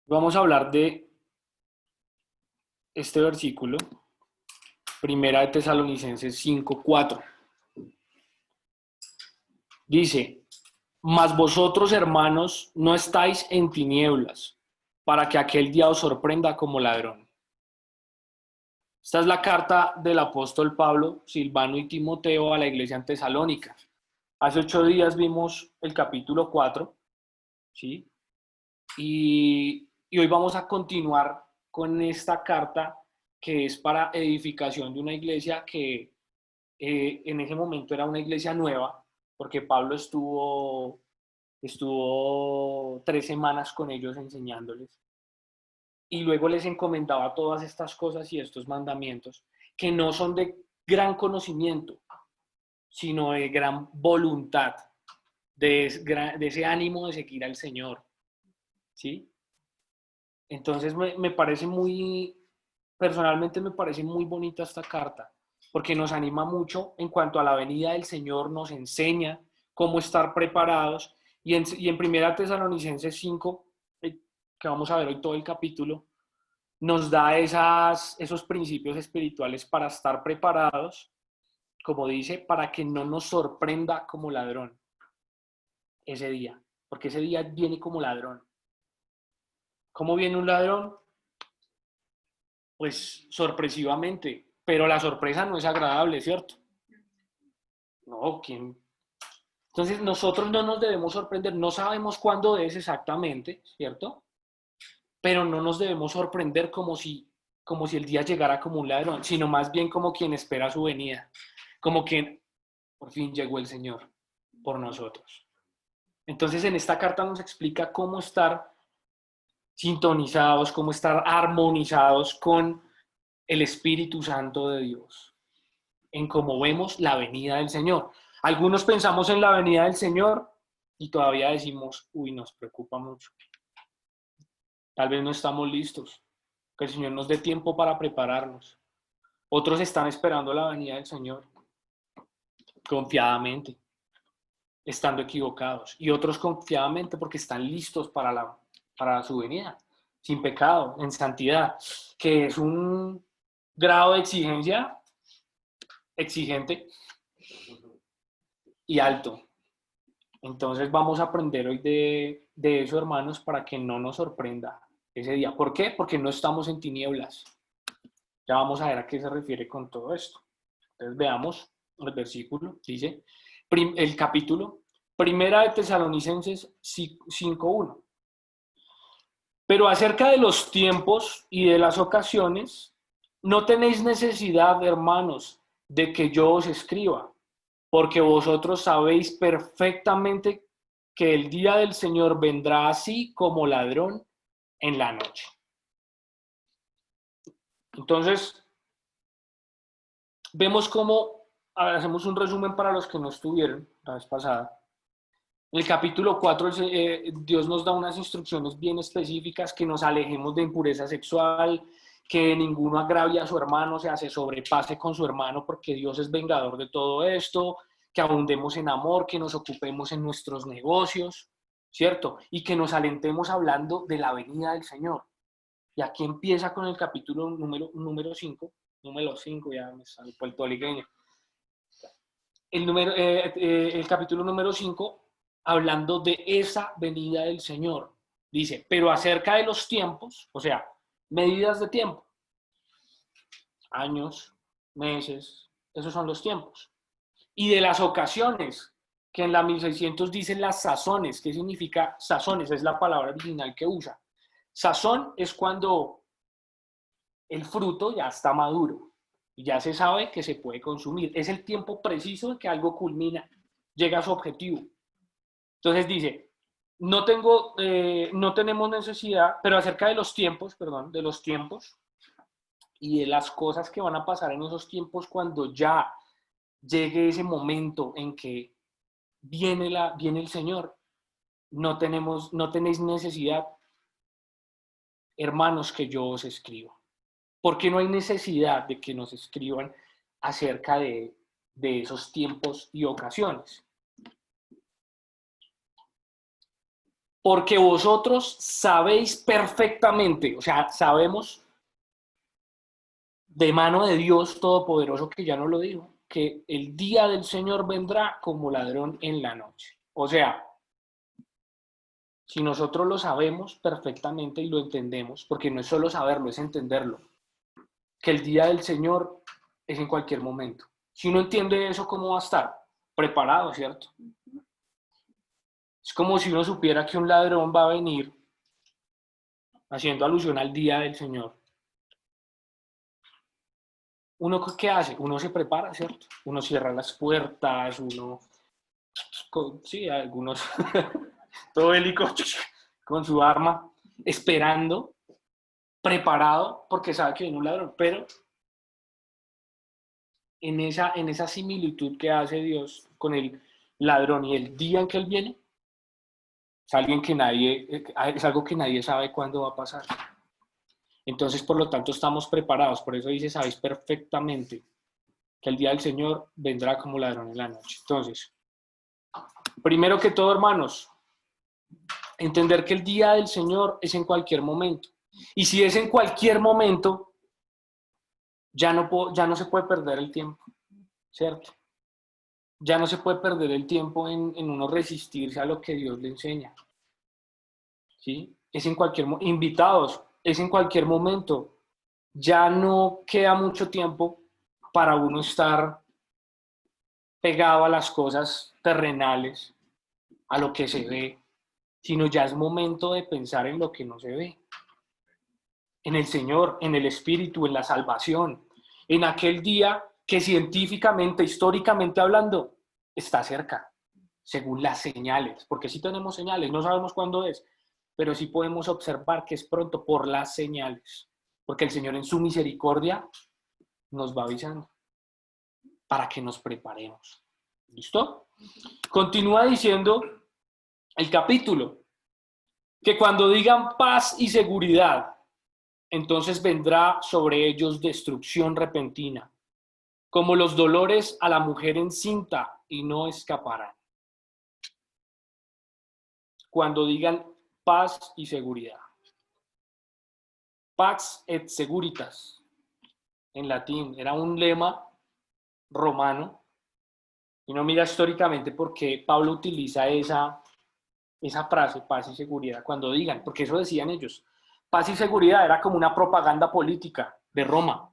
Vamos a hablar de este versículo, Primera de Tesalonicenses 5:4. Dice, mas vosotros, hermanos, no estáis en tinieblas, para que aquel día os sorprenda como ladrón. Esta es la carta del apóstol Pablo, Silvano y Timoteo a la iglesia en Tesalónica. Hace 8 días vimos el capítulo 4, ¿sí? Y hoy vamos a continuar con esta carta que es para edificación de una iglesia que en ese momento era una iglesia nueva, porque Pablo estuvo 3 semanas con ellos enseñándoles y luego les encomendaba todas estas cosas y estos mandamientos que no son de gran conocimiento, sino de gran voluntad, de ese ánimo de seguir al Señor, ¿sí? Entonces me parece personalmente me parece muy bonita esta carta, porque nos anima mucho en cuanto a la venida del Señor, nos enseña cómo estar preparados, y en Primera Tesalonicenses 5, que vamos a ver hoy todo el capítulo, nos da esos principios espirituales para estar preparados, como dice, para que no nos sorprenda como ladrón ese día, porque ese día viene como ladrón. ¿Cómo viene un ladrón? Pues sorpresivamente, pero la sorpresa no es agradable, ¿cierto? No, ¿quién? Entonces nosotros no nos debemos sorprender, no sabemos cuándo es exactamente, ¿cierto? Pero no nos debemos sorprender como si el día llegara como un ladrón, sino más bien como quien espera su venida, como quien por fin llegó el Señor por nosotros. Entonces en esta carta nos explica cómo estar sintonizados, cómo estar armonizados con el Espíritu Santo de Dios, en cómo vemos la venida del Señor. Algunos pensamos en la venida del Señor y todavía decimos, uy, nos preocupa mucho. Tal vez no estamos listos, que el Señor nos dé tiempo para prepararnos. Otros están esperando la venida del Señor confiadamente, estando equivocados. Y otros confiadamente porque están listos para su venida, sin pecado, en santidad, que es un grado de exigencia exigente y alto. Entonces vamos a aprender hoy de eso, hermanos, para que no nos sorprenda ese día. ¿Por qué? Porque no estamos en tinieblas. Ya vamos a ver a qué se refiere con todo esto. Entonces veamos el versículo. Dice, el capítulo, Primera de Tesalonicenses 5:1. Pero acerca de los tiempos y de las ocasiones, no tenéis necesidad, hermanos, de que yo os escriba, porque vosotros sabéis perfectamente que el día del Señor vendrá así como ladrón en la noche. Entonces, vemos cómo, hacemos un resumen para los que no estuvieron la vez pasada. En el capítulo 4, Dios nos da unas instrucciones bien específicas, que nos alejemos de impureza sexual, que ninguno agravie a su hermano, o sea, se sobrepase con su hermano, porque Dios es vengador de todo esto, que abundemos en amor, que nos ocupemos en nuestros negocios, ¿cierto? Y que nos alentemos hablando de la venida del Señor. Y aquí empieza con el capítulo número 5, ya me sale puertorriqueño. El capítulo número 5, hablando de esa venida del Señor. Dice, pero acerca de los tiempos, o sea, medidas de tiempo, años, meses, esos son los tiempos. Y de las ocasiones, que en la 1600 dicen las sazones. ¿Qué significa sazones? Es la palabra original que usa. Sazón es cuando el fruto ya está maduro y ya se sabe que se puede consumir. Es el tiempo preciso en que algo culmina, llega a su objetivo. Entonces dice, no tenemos necesidad, pero acerca de los tiempos, perdón, de los tiempos y de las cosas que van a pasar en esos tiempos cuando ya llegue ese momento en que viene el Señor, no tenéis necesidad, hermanos, que yo os escriba. Porque no hay necesidad de que nos escriban acerca de esos tiempos y ocasiones. porque vosotros sabéis perfectamente, o sea, sabemos de mano de Dios Todopoderoso, que ya nos lo dijo, que el día del Señor vendrá como ladrón en la noche. O sea, si nosotros lo sabemos perfectamente y lo entendemos, porque no es solo saberlo, es entenderlo, que el día del Señor es en cualquier momento. Si uno entiende eso, ¿cómo va a estar? Preparado, ¿cierto? Es como si uno supiera que un ladrón va a venir, haciendo alusión al día del Señor. ¿Uno qué hace? Uno se prepara, ¿cierto? Uno cierra las puertas, uno, sí, algunos, todo bélico, con su arma, esperando, preparado, porque sabe que viene un ladrón. Pero en esa similitud que hace Dios con el ladrón y el día en que él viene, es algo que nadie sabe cuándo va a pasar. Entonces, por lo tanto, estamos preparados. Por eso dice, sabéis perfectamente que el día del Señor vendrá como ladrón en la noche. Entonces, primero que todo, hermanos, entender que el día del Señor es en cualquier momento. Y si es en cualquier momento, ya no se puede perder el tiempo, ¿cierto? Ya no se puede perder el tiempo en uno resistirse a lo que Dios le enseña, ¿sí? Es en cualquier invitados, es en cualquier momento. Ya no queda mucho tiempo para uno estar pegado a las cosas terrenales, a lo que se ve, sino ya es momento de pensar en lo que no se ve, en el Señor, en el Espíritu, en la salvación, en aquel día que científicamente, históricamente hablando, está cerca, según las señales, porque sí tenemos señales, no sabemos cuándo es, pero sí podemos observar que es pronto por las señales, porque el Señor en su misericordia nos va avisando para que nos preparemos. ¿Listo? Continúa diciendo el capítulo, que cuando digan paz y seguridad, entonces vendrá sobre ellos destrucción repentina, como los dolores a la mujer encinta, y no escaparán. Cuando digan paz y seguridad. Pax et seguritas, en latín, era un lema romano, y no mira históricamente por qué Pablo utiliza esa frase, paz y seguridad, cuando digan, porque eso decían ellos. Paz y seguridad era como una propaganda política de Roma.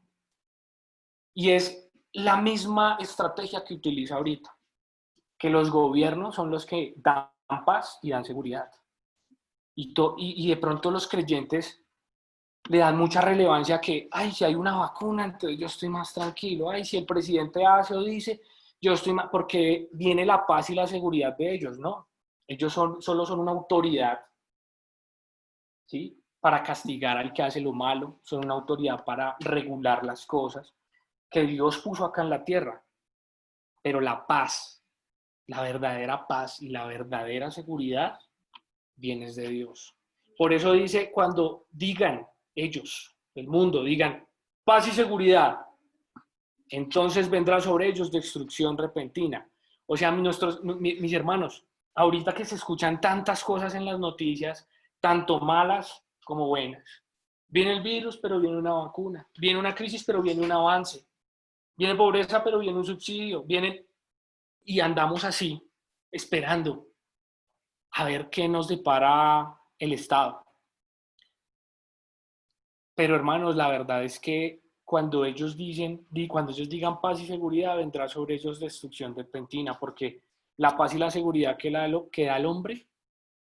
Y es la misma estrategia que utiliza ahorita, que los gobiernos son los que dan paz y dan seguridad. Y de pronto los creyentes le dan mucha relevancia a que, ay, si hay una vacuna, entonces yo estoy más tranquilo. Ay, si el presidente hace o dice, yo estoy más, porque viene la paz y la seguridad de ellos, ¿no? Ellos solo son una autoridad, ¿sí? Para castigar al que hace lo malo, son una autoridad para regular las cosas que Dios puso acá en la tierra. Pero la paz, la verdadera paz y la verdadera seguridad viene de Dios. Por eso dice, cuando digan ellos, el mundo, digan paz y seguridad, entonces vendrá sobre ellos destrucción repentina. O sea, mis hermanos, ahorita que se escuchan tantas cosas en las noticias, tanto malas como buenas. Viene el virus, pero viene una vacuna. Viene una crisis, pero viene un avance. Viene pobreza, pero viene un subsidio. Y andamos así, esperando a ver qué nos depara el Estado. Pero hermanos, la verdad es que cuando ellos digan paz y seguridad, vendrá sobre ellos destrucción repentina, porque la paz y la seguridad que da el hombre,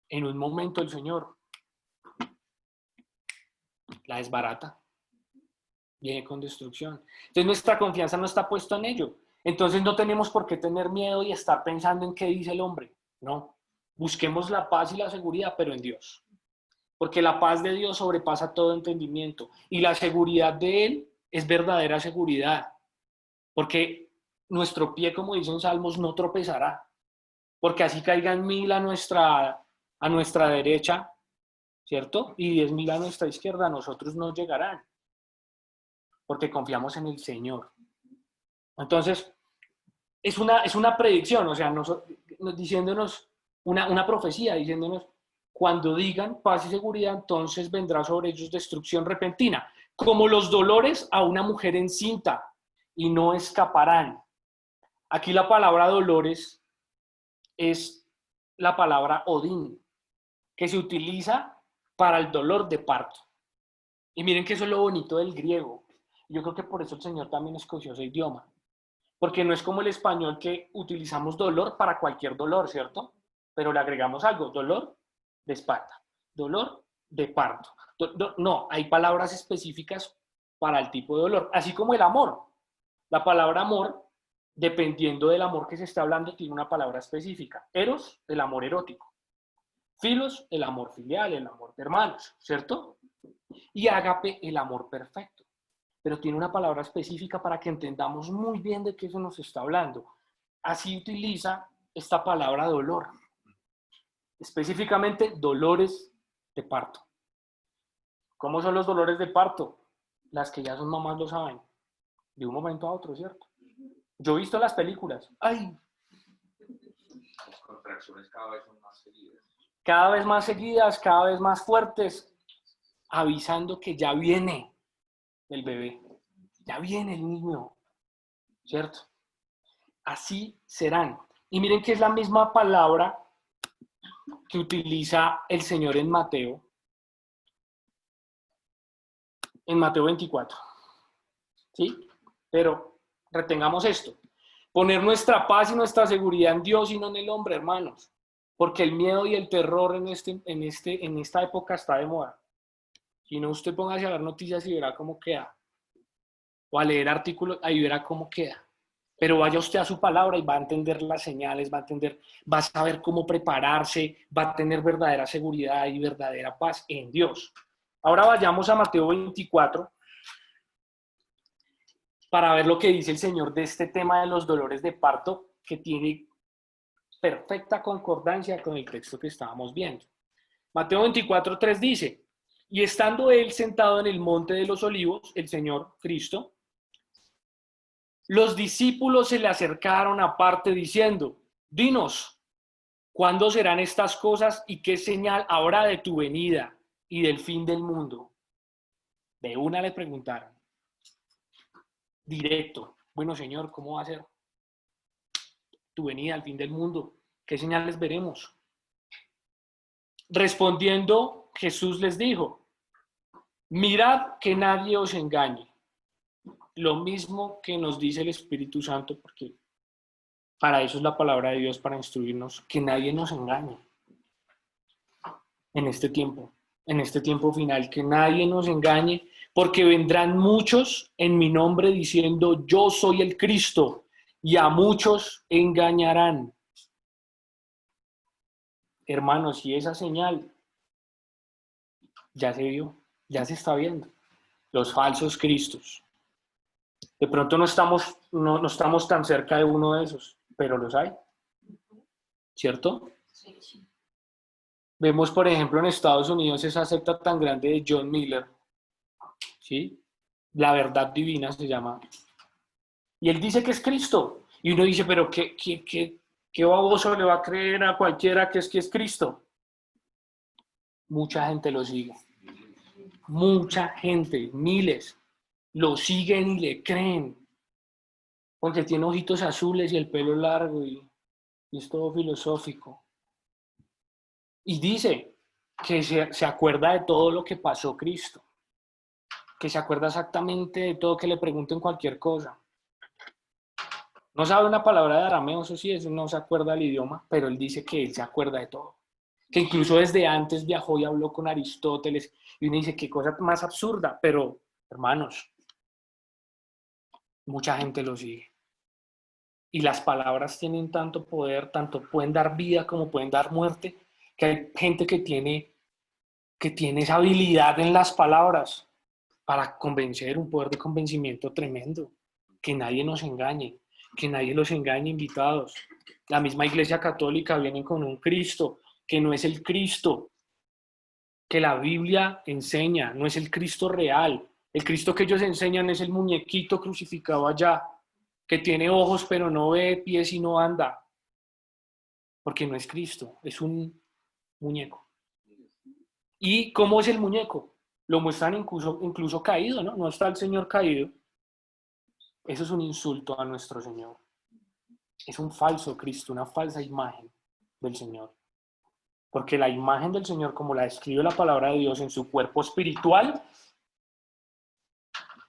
en un momento el Señor la desbarata, viene con destrucción. Entonces nuestra confianza no está puesta en ello. Entonces no tenemos por qué tener miedo y estar pensando en qué dice el hombre. No, busquemos la paz y la seguridad, pero en Dios. Porque la paz de Dios sobrepasa todo entendimiento y la seguridad de Él es verdadera seguridad, porque nuestro pie, como dicen Salmos, no tropezará, porque así caigan 1000 a nuestra derecha, ¿cierto? Y 10.000 a nuestra izquierda, a nosotros no llegarán, porque confiamos en el Señor. Entonces, es una predicción, o sea, diciéndonos, una profecía, diciéndonos, cuando digan paz y seguridad, entonces vendrá sobre ellos destrucción repentina, como los dolores a una mujer encinta, y no escaparán. Aquí la palabra dolores es la palabra odín, que se utiliza para el dolor de parto. Y miren que eso es lo bonito del griego. Yo creo que por eso el Señor también escogió ese idioma. Porque no es como el español que utilizamos dolor para cualquier dolor, ¿cierto? Pero le agregamos algo, dolor de espalda, dolor de parto. No, hay palabras específicas para el tipo de dolor, así como el amor. La palabra amor, dependiendo del amor que se está hablando, tiene una palabra específica. Eros, el amor erótico. Filos, el amor filial, el amor de hermanos, ¿cierto? Y ágape, el amor perfecto. Pero tiene una palabra específica para que entendamos muy bien de qué eso nos está hablando. Así utiliza esta palabra dolor. Específicamente, dolores de parto. ¿Cómo son los dolores de parto? Las que ya son mamás lo saben. De un momento a otro, ¿cierto? Yo he visto las películas. ¡Ay! Las contracciones cada vez son más seguidas. Cada vez más seguidas, cada vez más fuertes, avisando que ya viene el bebé. Ya viene el niño, ¿cierto? Así serán. Y miren que es la misma palabra que utiliza el Señor en Mateo 24. ¿Sí? Pero retengamos esto. Poner nuestra paz y nuestra seguridad en Dios y no en el hombre, hermanos. Porque el miedo y el terror en esta época está de moda. Si no, usted póngase a ver noticias y verá cómo queda. O a leer artículos, ahí verá cómo queda. Pero vaya usted a su palabra y va a entender las señales, va a saber cómo prepararse, va a tener verdadera seguridad y verdadera paz en Dios. Ahora vayamos a Mateo 24 para ver lo que dice el Señor de este tema de los dolores de parto, que tiene perfecta concordancia con el texto que estábamos viendo. Mateo 24:3 dice: y estando él sentado en el monte de los olivos, el Señor Cristo, los discípulos se le acercaron aparte diciendo: dinos, ¿cuándo serán estas cosas y qué señal habrá de tu venida y del fin del mundo? De una le preguntaron. Directo. Bueno, Señor, ¿cómo va a ser tu venida al fin del mundo? ¿Qué señales veremos? Respondiendo, Jesús les dijo: mirad que nadie os engañe. Lo mismo que nos dice el Espíritu Santo, porque para eso es la palabra de Dios, para instruirnos, que nadie nos engañe en este tiempo final, que nadie nos engañe, porque vendrán muchos en mi nombre diciendo: yo soy el Cristo, y a muchos engañarán. Hermanos, y esa señal ya se vio, ya se está viendo. Los falsos cristos. De pronto no estamos tan cerca de uno de esos, pero los hay, ¿cierto? Sí. Vemos, por ejemplo, en Estados Unidos esa secta tan grande de John Miller, ¿sí? La Verdad Divina se llama. Y él dice que es Cristo. Y uno dice, pero ¿qué baboso le va a creer a cualquiera que es Cristo? Mucha gente lo sigue. Mucha gente, miles, lo siguen y le creen. Porque tiene ojitos azules y el pelo largo y es todo filosófico. Y dice que se acuerda de todo lo que pasó Cristo. Que se acuerda exactamente de todo, que le pregunten cualquier cosa. No sabe una palabra de arameo, eso sí, eso no se acuerda del idioma, pero él dice que él se acuerda de todo. Que incluso desde antes viajó y habló con Aristóteles. Y uno dice, qué cosa más absurda, pero hermanos, mucha gente lo sigue. Y las palabras tienen tanto poder, tanto pueden dar vida como pueden dar muerte, que hay gente que tiene esa habilidad en las palabras para convencer, un poder de convencimiento tremendo. Que nadie nos engañe, que nadie los engañe, invitados. La misma Iglesia Católica viene con un Cristo que no es el Cristo que la Biblia enseña, no es el Cristo real. El Cristo que ellos enseñan es el muñequito crucificado allá, que tiene ojos pero no ve, pies y no anda. Porque no es Cristo, es un muñeco. ¿Y cómo es el muñeco? Lo muestran incluso caído, ¿no? No está el Señor caído. Eso es un insulto a nuestro Señor. Es un falso Cristo, una falsa imagen del Señor. Porque la imagen del Señor, como la describe la palabra de Dios en su cuerpo espiritual,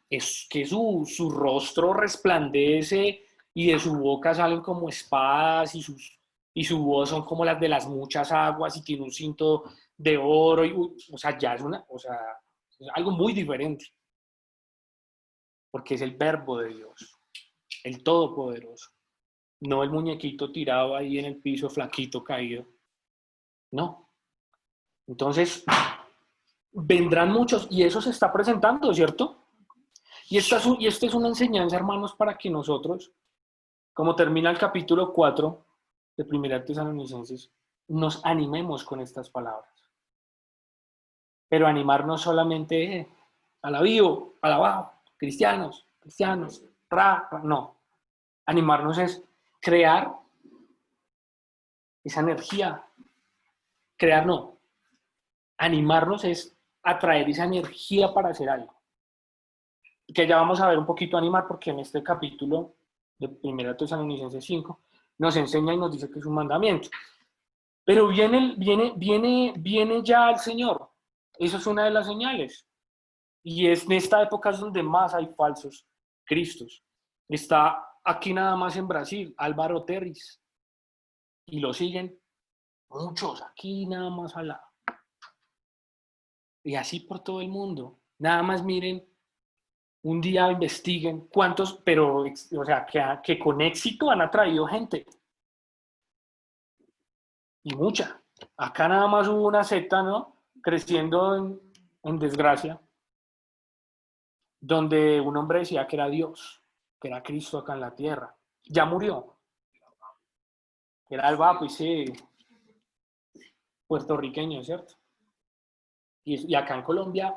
es que su rostro resplandece y de su boca salen como espadas y su voz son como las de las muchas aguas y tiene un cinto de oro. O sea, ya es algo muy diferente. Porque es el verbo de Dios, el todopoderoso. No el muñequito tirado ahí en el piso, flaquito, caído. No. Entonces, vendrán muchos y eso se está presentando, ¿cierto? Y esta es una enseñanza, hermanos, para que nosotros, como termina el capítulo 4 de Primera Tesalonicenses, nos animemos con estas palabras. Pero animarnos solamente alabío, alabado, cristianos, cristianos, no. Animarnos es crear esa energía. Crear no. Animarnos es atraer esa energía para hacer algo. Que ya vamos a ver un poquito animar porque en este capítulo de 1 Tesalonicenses 5 nos enseña y nos dice que es un mandamiento. Pero viene ya el Señor. Eso es una de las señales. Y es en esta época es donde más hay falsos cristos. Está aquí nada más en Brasil, Álvaro Terris. Y lo siguen muchos aquí nada más al lado. Y así por todo el mundo. Nada más miren, un día investiguen cuántos, pero, o sea, que con éxito han atraído gente. Y mucha. Acá nada más hubo una secta, ¿no? Creciendo en desgracia, donde un hombre decía que era Dios, que era Cristo acá en la tierra. Ya murió. Era el Vapo, y sí, puertorriqueño, ¿cierto? Y acá en Colombia,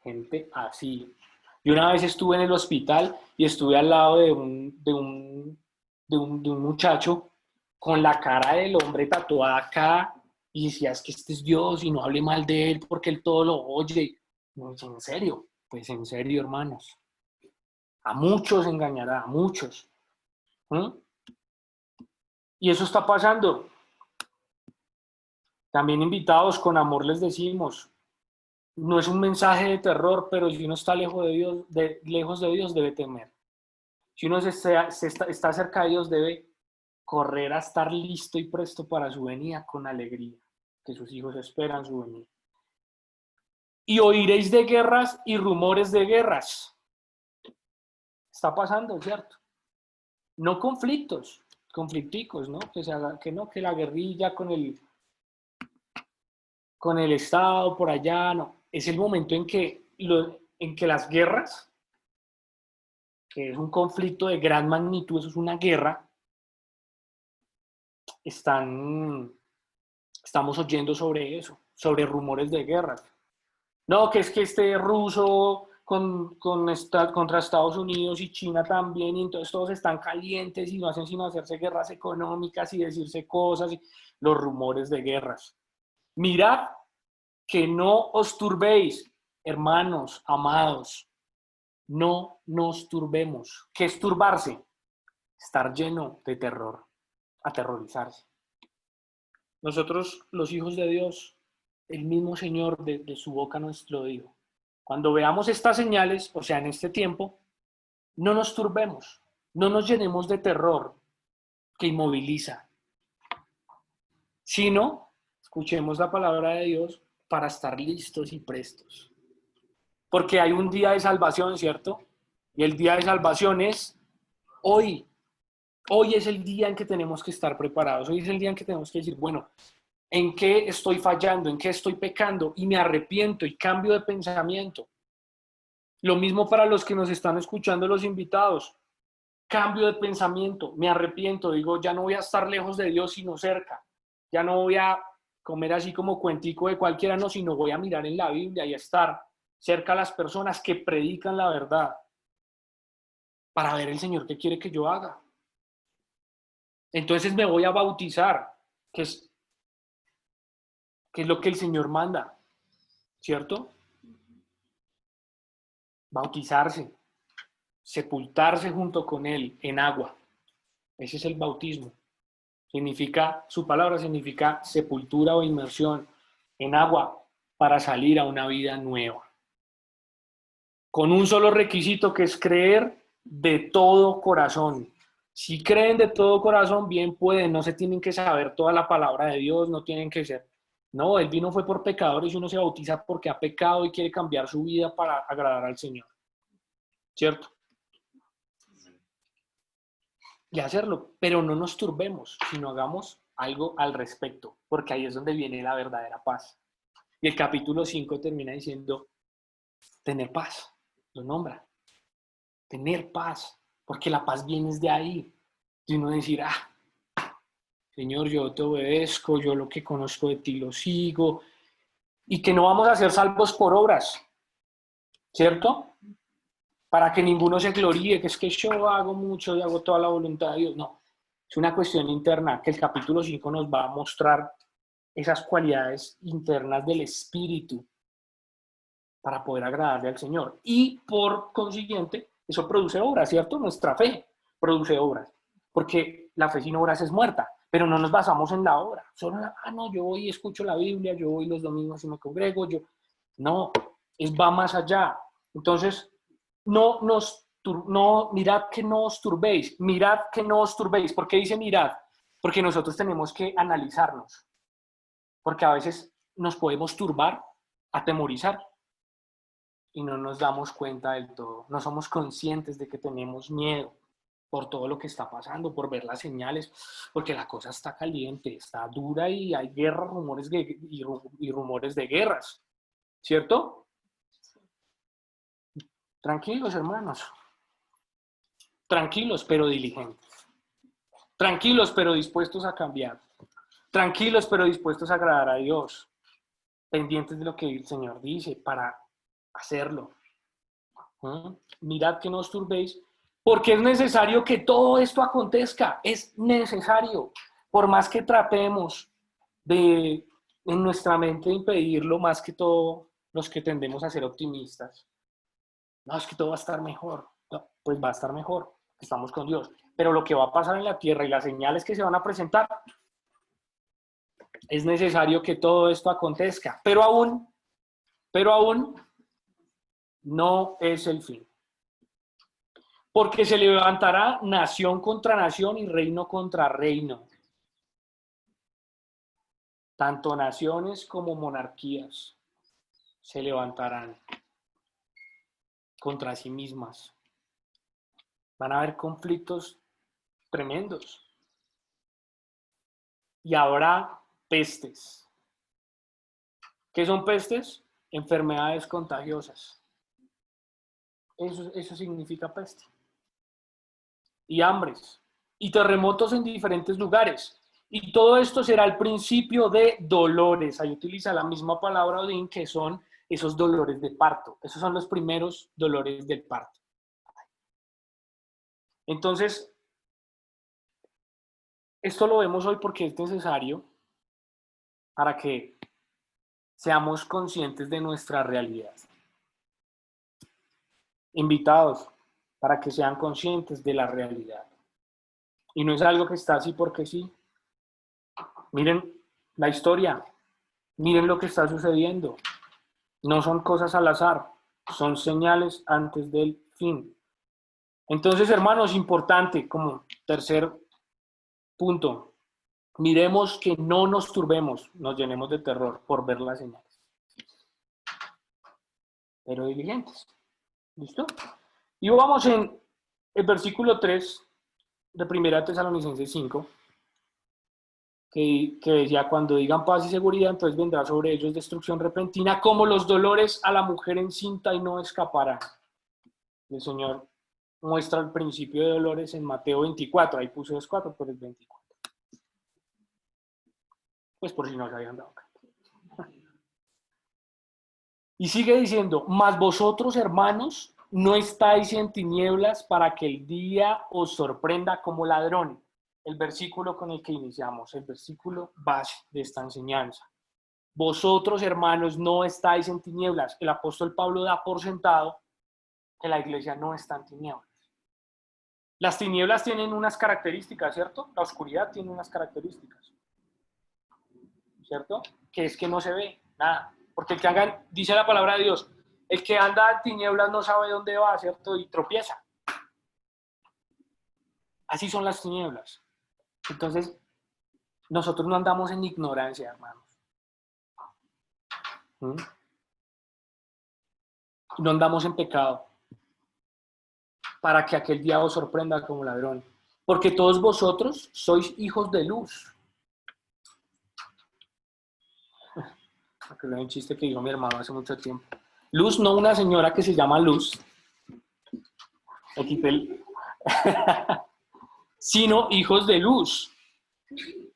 gente así. Yo una vez estuve en el hospital y estuve al lado de un muchacho con la cara del hombre tatuada acá y decía, es que este es Dios y no hable mal de él porque él todo lo oye. No, en serio, pues en serio, hermanos. A muchos engañará, a muchos. ¿Mm? Y eso está pasando. También invitados, con amor les decimos, no es un mensaje de terror, pero si uno está lejos de Dios debe temer. Si uno está cerca de Dios debe correr a estar listo y presto para su venida con alegría, que sus hijos esperan su venida. Y oiréis de guerras y rumores de guerras. Está pasando, ¿cierto? No conflictos, conflicticos, ¿no? Que no, que la guerrilla con el Estado por allá, no. Es el momento en que las guerras, que es un conflicto de gran magnitud, eso es una guerra, estamos oyendo sobre eso, sobre rumores de guerras. No, que es que este ruso contra Estados Unidos y China también, y entonces todos están calientes y no hacen sino hacerse guerras económicas y decirse cosas, y los rumores de guerras. Mirad que no os turbéis, hermanos, amados, no nos turbemos. ¿Qué es turbarse? Estar lleno de terror, aterrorizarse. Nosotros, los hijos de Dios, el mismo Señor de su boca nos lo dijo. Cuando veamos estas señales, o sea, en este tiempo, no nos turbemos, no nos llenemos de terror que inmoviliza, sino escuchemos la palabra de Dios para estar listos y prestos. Porque hay un día de salvación, ¿cierto? Y el día de salvación es hoy. Hoy es el día en que tenemos que estar preparados. Hoy es el día en que tenemos que decir, bueno, ¿en qué estoy fallando? ¿En qué estoy pecando? Y me arrepiento y cambio de pensamiento. Lo mismo para los que nos están escuchando, los invitados. Cambio de pensamiento, me arrepiento, digo, ya no voy a estar lejos de Dios, sino cerca. Ya no voy a comer así como cuentico de cualquiera, no, sino voy a mirar en la Biblia y a estar cerca a las personas que predican la verdad para ver el Señor qué quiere que yo haga. Entonces me voy a bautizar, que es que es lo que el Señor manda, ¿cierto? Bautizarse, sepultarse junto con Él en agua. Ese es el bautismo. Significa, su palabra significa sepultura o inmersión en agua para salir a una vida nueva. Con un solo requisito, que es creer de todo corazón. Si creen de todo corazón, bien pueden, no se tienen que saber toda la palabra de Dios, no tienen que ser. No, Él vino fue por pecadores y uno se bautiza porque ha pecado y quiere cambiar su vida para agradar al Señor. ¿Cierto? Y hacerlo, pero no nos turbemos, sino hagamos algo al respecto, porque ahí es donde viene la verdadera paz. Y el capítulo 5 termina diciendo, tener paz, lo nombra, tener paz, porque la paz viene de ahí, de uno decir, Señor, yo te obedezco, yo lo que conozco de ti lo sigo, y que no vamos a ser salvos por obras, ¿cierto? Para que ninguno se gloríe, que es que yo hago mucho y hago toda la voluntad de Dios, no. Es una cuestión interna que el capítulo 5 nos va a mostrar esas cualidades internas del espíritu para poder agradarle al Señor. Y por consiguiente, eso produce obras, ¿cierto? Nuestra fe produce obras, porque la fe sin obras es muerta, pero no nos basamos en la obra. Solo, no, yo voy y escucho la Biblia, yo voy los domingos y me congrego, no, va más allá. Entonces, mirad que no os turbéis, mirad que no os turbéis. ¿Por qué dice mirad? Porque nosotros tenemos que analizarnos, porque a veces nos podemos turbar, atemorizar, y no nos damos cuenta del todo, no somos conscientes de que tenemos miedo por todo lo que está pasando, por ver las señales, porque la cosa está caliente, está dura y hay guerras, y rumores de guerras, ¿cierto? Tranquilos, hermanos. Tranquilos, pero diligentes. Tranquilos, pero dispuestos a cambiar. Tranquilos, pero dispuestos a agradar a Dios. Pendientes de lo que el Señor dice para hacerlo. Mirad que no os turbéis, porque es necesario que todo esto acontezca. Es necesario. Por más que tratemos de en nuestra mente impedirlo, más que todo los que tendemos a ser optimistas. No, es que todo va a estar mejor. No, pues va a estar mejor. Estamos con Dios. Pero lo que va a pasar en la tierra y las señales que se van a presentar, es necesario que todo esto acontezca. Pero aún no es el fin. Porque se levantará nación contra nación y reino contra reino. Tanto naciones como monarquías se levantarán contra sí mismas. Van a haber conflictos tremendos. Y habrá pestes. ¿Qué son pestes? Enfermedades contagiosas. Eso significa peste. Y hambres. Y terremotos en diferentes lugares. Y todo esto será el principio de dolores. Ahí utiliza la misma palabra Odín, que son esos dolores de parto. Esos son los primeros dolores del parto. Entonces, esto lo vemos hoy porque es necesario para que seamos conscientes de nuestra realidad. Invitados para que sean conscientes de la realidad. Y no es algo que está así porque sí. Miren la historia, miren lo que está sucediendo. No son cosas al azar, son señales antes del fin. Entonces, hermanos, importante como tercer punto, miremos que no nos turbemos, nos llenemos de terror por ver las señales. Pero diligentes. ¿Listo? Y vamos en el versículo 3 de 1 Tesalonicenses 5, que decía, cuando digan paz y seguridad, entonces vendrá sobre ellos destrucción repentina, como los dolores a la mujer encinta, y no escaparán. El Señor muestra el principio de dolores en Mateo 24, ahí puse 2:4, pero es 24. Pues por si no se habían dado cuenta. Y sigue diciendo, mas vosotros, hermanos, no estáis en tinieblas para que el día os sorprenda como ladrón. El versículo con el que iniciamos, el versículo base de esta enseñanza. Vosotros, hermanos, no estáis en tinieblas. El apóstol Pablo da por sentado que la iglesia no está en tinieblas. Las tinieblas tienen unas características, ¿cierto? La oscuridad tiene unas características, ¿cierto? Que es que no se ve nada. Porque el que anda, dice la palabra de Dios, el que anda en tinieblas no sabe dónde va, ¿cierto? Y tropieza. Así son las tinieblas. Entonces, nosotros no andamos en ignorancia, hermanos. No andamos en pecado para que aquel día os sorprenda como ladrón. Porque todos vosotros sois hijos de luz. Aquí hay un chiste que dijo mi hermano hace mucho tiempo. Luz, no una señora que se llama Luz. Sino hijos de luz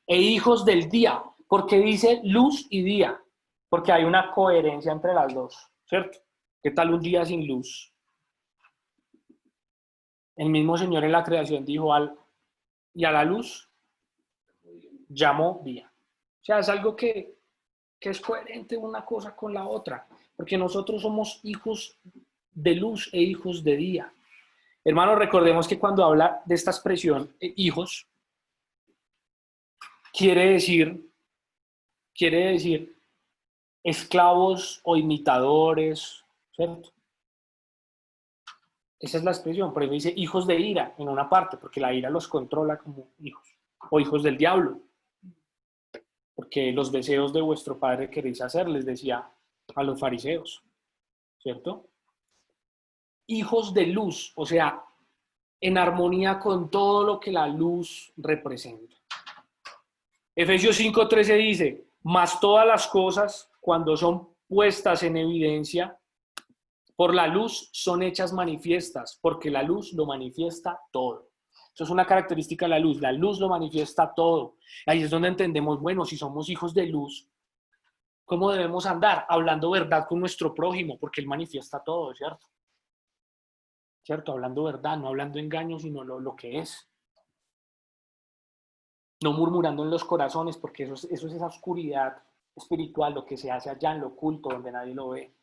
e hijos del día. Porque dice luz y día. Porque hay una coherencia entre las dos, ¿cierto? ¿Qué tal un día sin luz? El mismo Señor en la creación dijo y a la luz llamó día. O sea, es algo que es coherente una cosa con la otra, porque nosotros somos hijos de luz e hijos de día. Hermanos, recordemos que cuando habla de esta expresión, hijos, quiere decir esclavos o imitadores, ¿cierto? Esa es la expresión, por eso dice hijos de ira en una parte, porque la ira los controla como hijos, o hijos del diablo, porque los deseos de vuestro padre queréis hacer, les decía a los fariseos, ¿cierto? Hijos de luz, o sea, en armonía con todo lo que la luz representa. Efesios 5:13 dice, mas todas las cosas, cuando son puestas en evidencia por la luz, son hechas manifiestas, porque la luz lo manifiesta todo. Eso es una característica de la luz lo manifiesta todo. Ahí es donde entendemos, bueno, si somos hijos de luz, ¿cómo debemos andar? Hablando verdad con nuestro prójimo, porque él manifiesta todo, ¿cierto? ¿Cierto? Hablando verdad, no hablando engaño, sino lo que es. No murmurando en los corazones, porque eso es esa oscuridad espiritual, lo que se hace allá en lo oculto, donde nadie lo ve.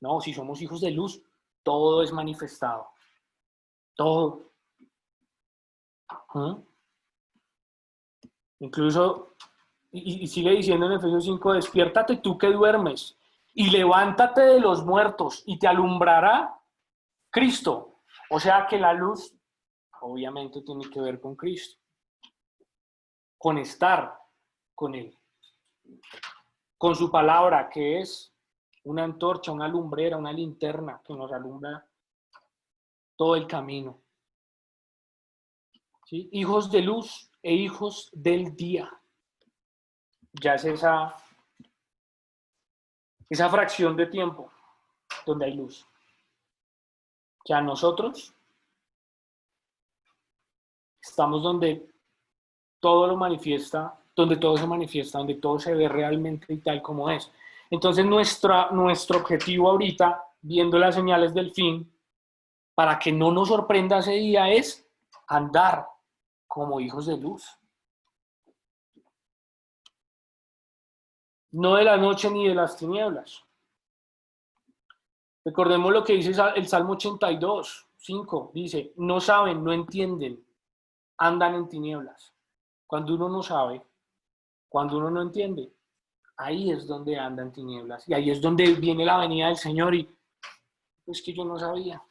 No, si somos hijos de luz, todo es manifestado. Todo. ¿Mm? Incluso, y sigue diciendo en Efesios 5, despiértate tú que duermes, y levántate de los muertos, y te alumbrará Cristo. O sea que la luz, obviamente, tiene que ver con Cristo. Con estar con Él. Con su palabra, que es una antorcha, una lumbrera, una linterna que nos alumbra todo el camino. ¿Sí? Hijos de luz e hijos del día. Ya es esa fracción de tiempo donde hay luz. O sea, nosotros estamos donde todo lo manifiesta, donde todo se manifiesta, donde todo se ve realmente y tal como es. Entonces nuestro objetivo ahorita, viendo las señales del fin, para que no nos sorprenda ese día, es andar como hijos de luz. No de la noche ni de las tinieblas. Recordemos lo que dice el Salmo 82, 5. Dice, no saben, no entienden, andan en tinieblas. Cuando uno no sabe, cuando uno no entiende, ahí es donde anda en tinieblas. Y ahí es donde viene la venida del Señor y es que yo no sabía,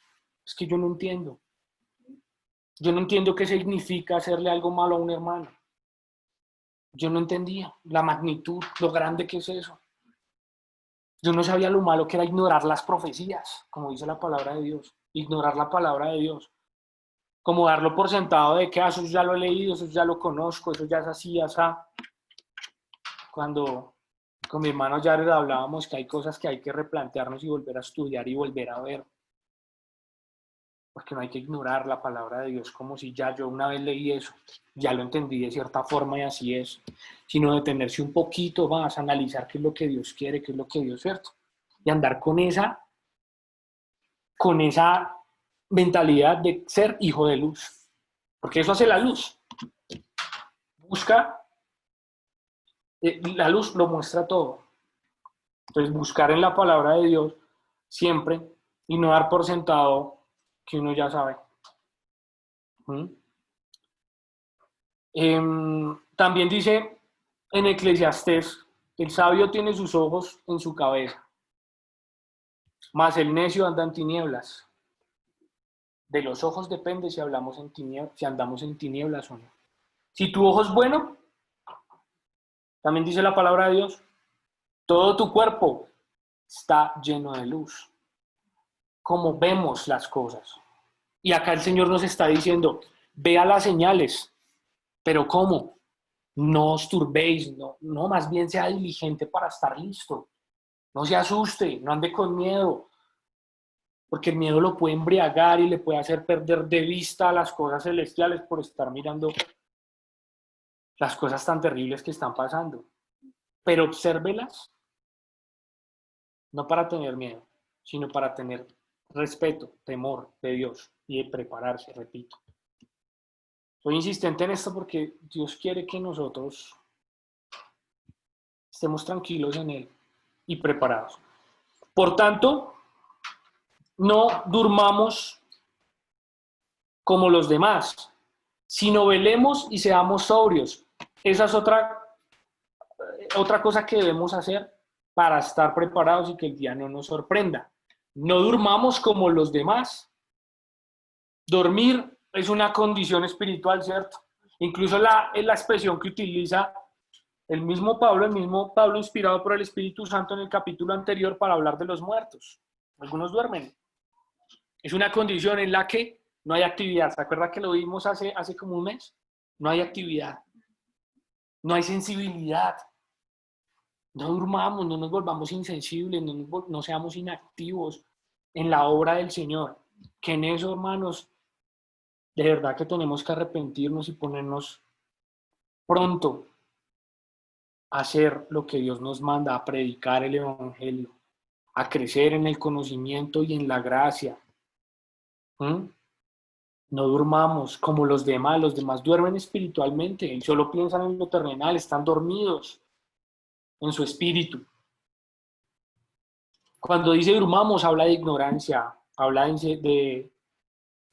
es que yo no entiendo. Yo no entiendo qué significa hacerle algo malo a un hermano. Yo no entendía la magnitud, lo grande que es eso. Yo no sabía lo malo que era ignorar las profecías, como dice la palabra de Dios. Ignorar la palabra de Dios. Como darlo por sentado de que eso ya lo he leído, eso ya lo conozco, eso ya es así, así. Cuando con mi hermano Jared hablábamos que hay cosas que hay que replantearnos y volver a estudiar y volver a ver. Porque no hay que ignorar la palabra de Dios como si ya yo una vez leí eso, ya lo entendí de cierta forma y así es, sino detenerse un poquito más, analizar qué es lo que Dios quiere, qué es lo que Dios, ¿cierto? Y andar con esa mentalidad de ser hijo de luz, porque eso hace la luz. Busca, la luz lo muestra todo. Entonces, buscar en la palabra de Dios siempre y no dar por sentado que uno ya sabe. ¿Mm? También dice en Eclesiastés, el sabio tiene sus ojos en su cabeza, mas el necio anda en tinieblas. De los ojos depende si hablamos en tinieblas, si andamos en tinieblas o no. Si tu ojo es bueno, también dice la palabra de Dios, todo tu cuerpo está lleno de luz. Como vemos las cosas. Y acá el Señor nos está diciendo, vea las señales, pero ¿cómo? No os turbéis, no, más bien sea diligente para estar listo. No se asuste, no ande con miedo, porque el miedo lo puede embriagar y le puede hacer perder de vista las cosas celestiales por estar mirando las cosas tan terribles que están pasando. Pero obsérvelas, no para tener miedo, sino para tener respeto, temor de Dios y de prepararse, repito. Soy insistente en esto porque Dios quiere que nosotros estemos tranquilos en Él y preparados. Por tanto, no durmamos como los demás, sino velemos y seamos sobrios. Esa es otra cosa que debemos hacer para estar preparados y que el día no nos sorprenda. No durmamos como los demás. Dormir es una condición espiritual, ¿cierto? Incluso es la expresión que utiliza el mismo Pablo inspirado por el Espíritu Santo en el capítulo anterior para hablar de los muertos. Algunos duermen. Es una condición en la que no hay actividad. ¿Se acuerda que lo vimos hace como un mes? No hay actividad. No hay sensibilidad. No durmamos, no nos volvamos insensibles, no seamos inactivos en la obra del Señor. Que en eso, hermanos, de verdad que tenemos que arrepentirnos y ponernos pronto a hacer lo que Dios nos manda, a predicar el Evangelio, a crecer en el conocimiento y en la gracia. ¿Mm? No durmamos como los demás duermen espiritualmente y solo piensan en lo terrenal, están dormidos en su espíritu. Cuando dice durmamos, habla de ignorancia, habla de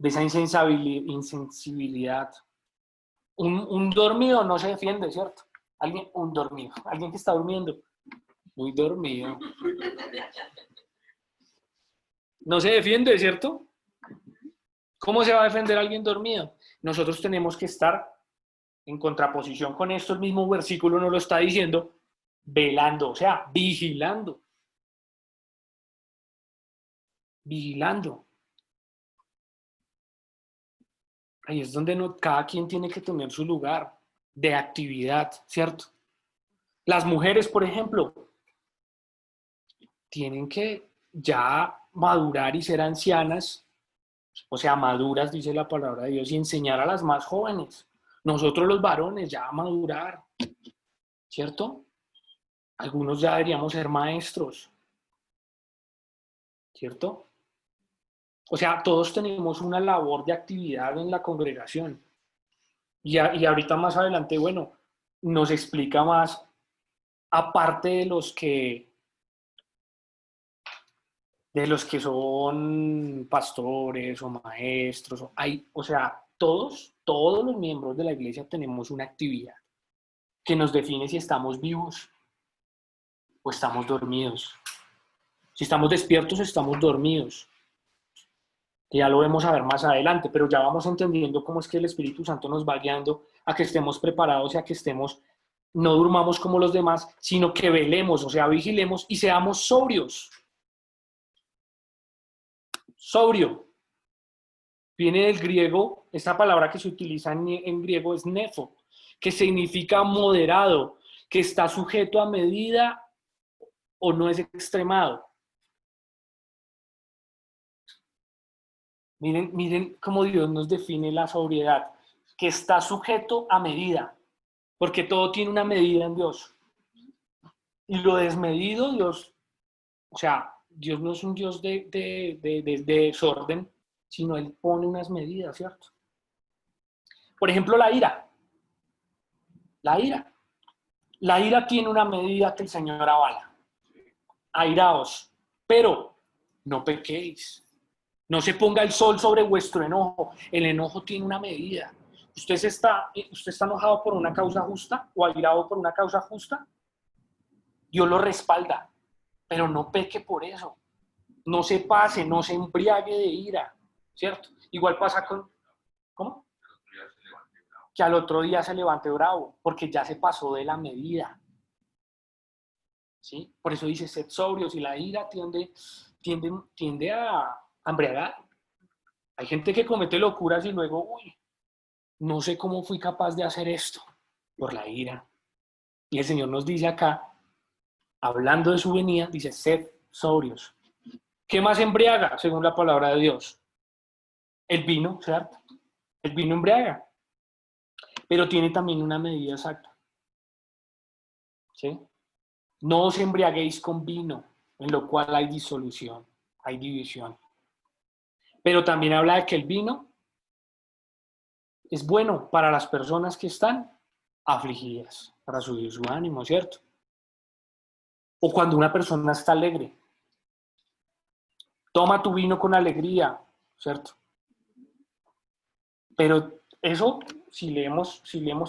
esa insensibilidad. Un dormido no se defiende, ¿cierto? Un dormido, alguien que está durmiendo, muy dormido. No se defiende, ¿cierto? ¿Cómo se va a defender alguien dormido? Nosotros tenemos que estar en contraposición con esto. El mismo versículo nos lo está diciendo, velando, o sea, vigilando. Vigilando. Ahí es donde cada quien tiene que tener su lugar de actividad, ¿cierto? Las mujeres, por ejemplo, tienen que ya madurar y ser ancianas, o sea, maduras, dice la palabra de Dios, y enseñar a las más jóvenes. Nosotros los varones ya madurar, ¿cierto? Algunos ya deberíamos ser maestros, ¿cierto? O sea, todos tenemos una labor de actividad en la congregación. Y ahorita más adelante, bueno, nos explica más, aparte de los que son pastores o maestros, o sea, todos los miembros de la iglesia tenemos una actividad que nos define si estamos vivos o estamos dormidos. Si estamos despiertos o estamos dormidos. Que ya lo vamos a ver más adelante, pero ya vamos entendiendo cómo es que el Espíritu Santo nos va guiando a que estemos preparados y a que no durmamos como los demás, sino que velemos, o sea, vigilemos y seamos sobrios. Sobrio. Viene del griego, esta palabra que se utiliza en griego es nefo, que significa moderado, que está sujeto a medida o no es extremado. Miren cómo Dios nos define la sobriedad, que está sujeto a medida, porque todo tiene una medida en Dios. Y lo desmedido, Dios, o sea, Dios no es un Dios de desorden, sino Él pone unas medidas, ¿cierto? Por ejemplo, la ira. La ira. La ira tiene una medida que el Señor avala. airaos, pero no pequéis. No se ponga el sol sobre vuestro enojo. El enojo tiene una medida. ¿Usted está enojado por una causa justa o airado por una causa justa? Dios lo respalda, pero no peque por eso. No se pase, no se embriague de ira, ¿cierto? Igual pasa con, ¿cómo? Que al otro día se levante bravo, porque ya se pasó de la medida, ¿sí? Por eso dice, sed sobrios, y la ira tiende a embriagar. Hay gente que comete locuras y luego, uy, no sé cómo fui capaz de hacer esto, por la ira. Y el Señor nos dice acá, hablando de su venida, dice, sed sobrios. ¿Qué más embriaga, según la palabra de Dios? El vino, ¿cierto? El vino embriaga, pero tiene también una medida exacta, ¿sí? No os embriaguéis con vino, en lo cual hay disolución, hay división. Pero también habla de que el vino es bueno para las personas que están afligidas, para subir su ánimo, ¿cierto? O cuando una persona está alegre. Toma tu vino con alegría, ¿cierto? Pero eso, si leemos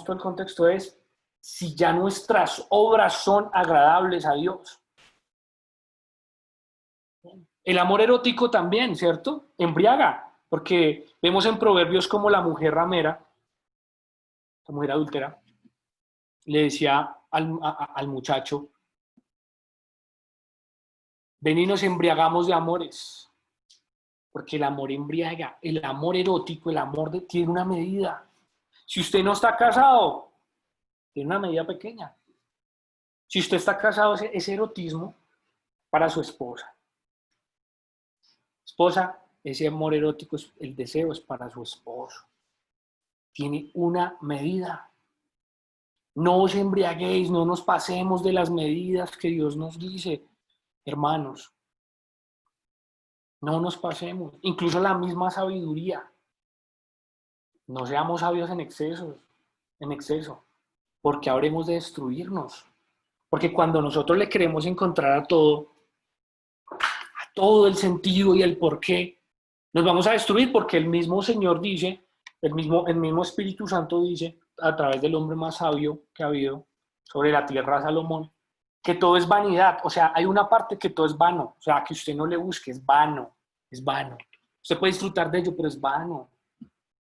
todo el contexto, es si ya nuestras obras son agradables a Dios. El amor erótico también, ¿cierto? Embriaga, porque vemos en Proverbios como la mujer ramera, la mujer adúltera, le decía al muchacho, ven y nos embriagamos de amores, porque el amor embriaga, el amor erótico, tiene una medida. Si usted no está casado, tiene una medida pequeña. Si usted está casado, ese erotismo para su esposa. Esposa, ese amor erótico, el deseo es para su esposo. Tiene una medida. No os embriaguéis, no nos pasemos de las medidas que Dios nos dice, hermanos. No nos pasemos. Incluso la misma sabiduría. No seamos sabios en exceso, porque habremos de destruirnos. Porque cuando nosotros le queremos encontrar a todo el sentido y el porqué, nos vamos a destruir porque el mismo Señor dice, el mismo Espíritu Santo dice, a través del hombre más sabio que ha habido sobre la tierra, Salomón, que todo es vanidad. O sea, hay una parte que todo es vano. O sea, que usted no le busque, es vano, es vano. Usted puede disfrutar de ello, pero es vano.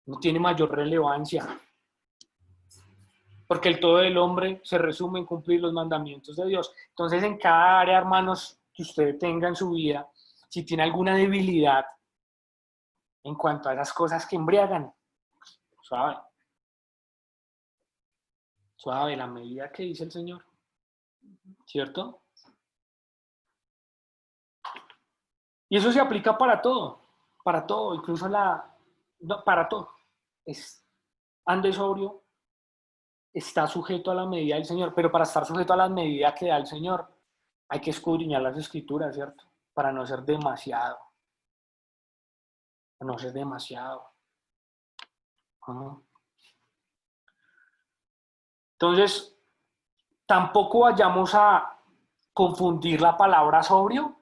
No tiene mayor relevancia. Porque el todo del hombre se resume en cumplir los mandamientos de Dios. Entonces, en cada área, hermanos, que usted tenga en su vida, si tiene alguna debilidad en cuanto a esas cosas que embriagan, suave, suave, la medida que dice el Señor, ¿cierto? Y eso se aplica para todo, incluso no, para todo. Ande sobrio, está sujeto a la medida del Señor, pero para estar sujeto a la medida que da el Señor, hay que escudriñar las Escrituras, ¿cierto? Para no ser demasiado. Para no ser demasiado. Entonces, tampoco vayamos a confundir la palabra sobrio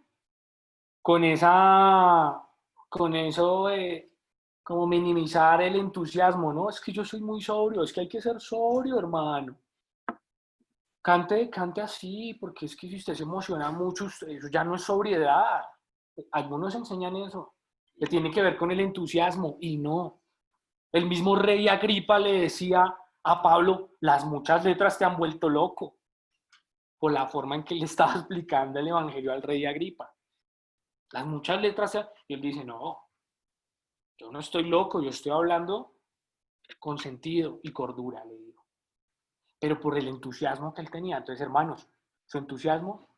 con con eso de como minimizar el entusiasmo, ¿no? Es que yo soy muy sobrio, es que hay que ser sobrio, hermano. Cante así, porque es que si usted se emociona mucho, eso ya no es sobriedad. Algunos enseñan eso, que tiene que ver con el entusiasmo, y no. El mismo rey Agripa le decía a Pablo, las muchas letras te han vuelto loco, por la forma en que le estaba explicando el evangelio al rey Agripa. Las muchas letras, y él dice, no, yo no estoy loco, yo estoy hablando con sentido y cordura, le digo. Pero por el entusiasmo que él tenía. Entonces, hermanos, su entusiasmo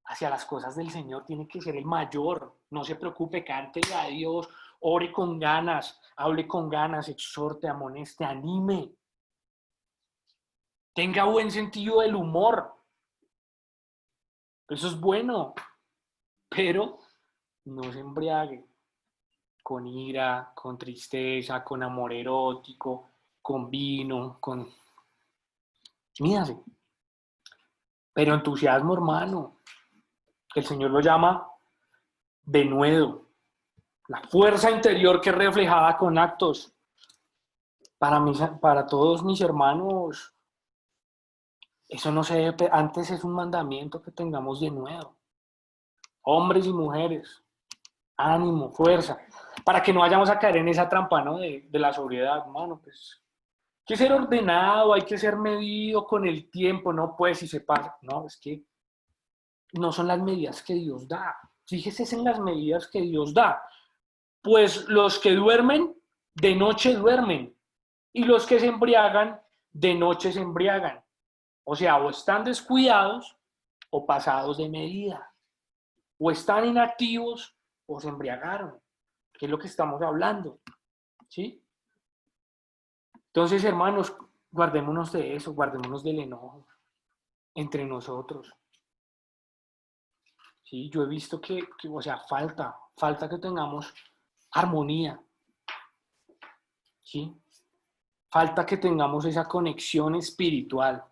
hacia las cosas del Señor tiene que ser el mayor. No se preocupe, cántele a Dios, ore con ganas, hable con ganas, exhorte, amoneste, anime. Tenga buen sentido del humor. Eso es bueno, pero no se embriague con ira, con tristeza, con amor erótico, con vino, con... Mídase. Pero entusiasmo, hermano. que el Señor lo llama denuedo. La fuerza interior que es reflejada con actos. Para todos mis hermanos, eso no se debe, antes es un mandamiento que tengamos denuedo. Hombres y mujeres, ánimo, fuerza, para que no vayamos a caer en esa trampa, ¿no? de la sobriedad, hermano, pues. Hay que ser ordenado, hay que ser medido con el tiempo, no pues si se pasa. No, es que no son las medidas que Dios da. Fíjese en las medidas que Dios da. Pues los que duermen, de noche duermen. Y los que se embriagan, de noche se embriagan. O sea, o están descuidados o pasados de medida. O están inactivos o se embriagaron. Que es lo que estamos hablando. ¿Sí? Entonces, hermanos, guardémonos de eso, guardémonos del enojo entre nosotros. Sí, yo he visto que o sea, falta que tengamos armonía. ¿Sí? Falta que tengamos esa conexión espiritual.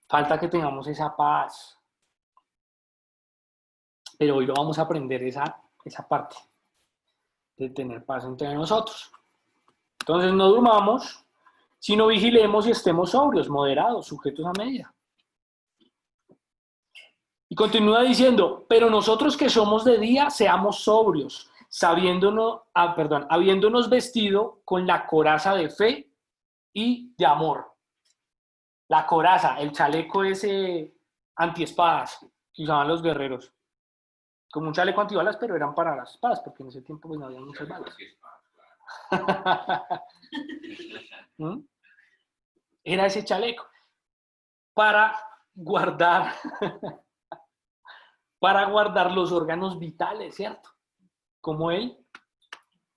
Falta que tengamos esa paz. Pero hoy lo vamos a aprender esa parte de tener paz entre nosotros. Entonces no durmamos, sino vigilemos y estemos sobrios, moderados, sujetos a medida. Y continúa diciendo, pero nosotros que somos de día, seamos sobrios, habiéndonos vestido con la coraza de fe y de amor. La coraza, el chaleco ese antiespadas que usaban los guerreros. Como un chaleco antibalas, pero eran para las espadas, porque en ese tiempo pues no había muchas balas. ¿Mm? Era ese chaleco para guardar los órganos vitales, ¿cierto? Como el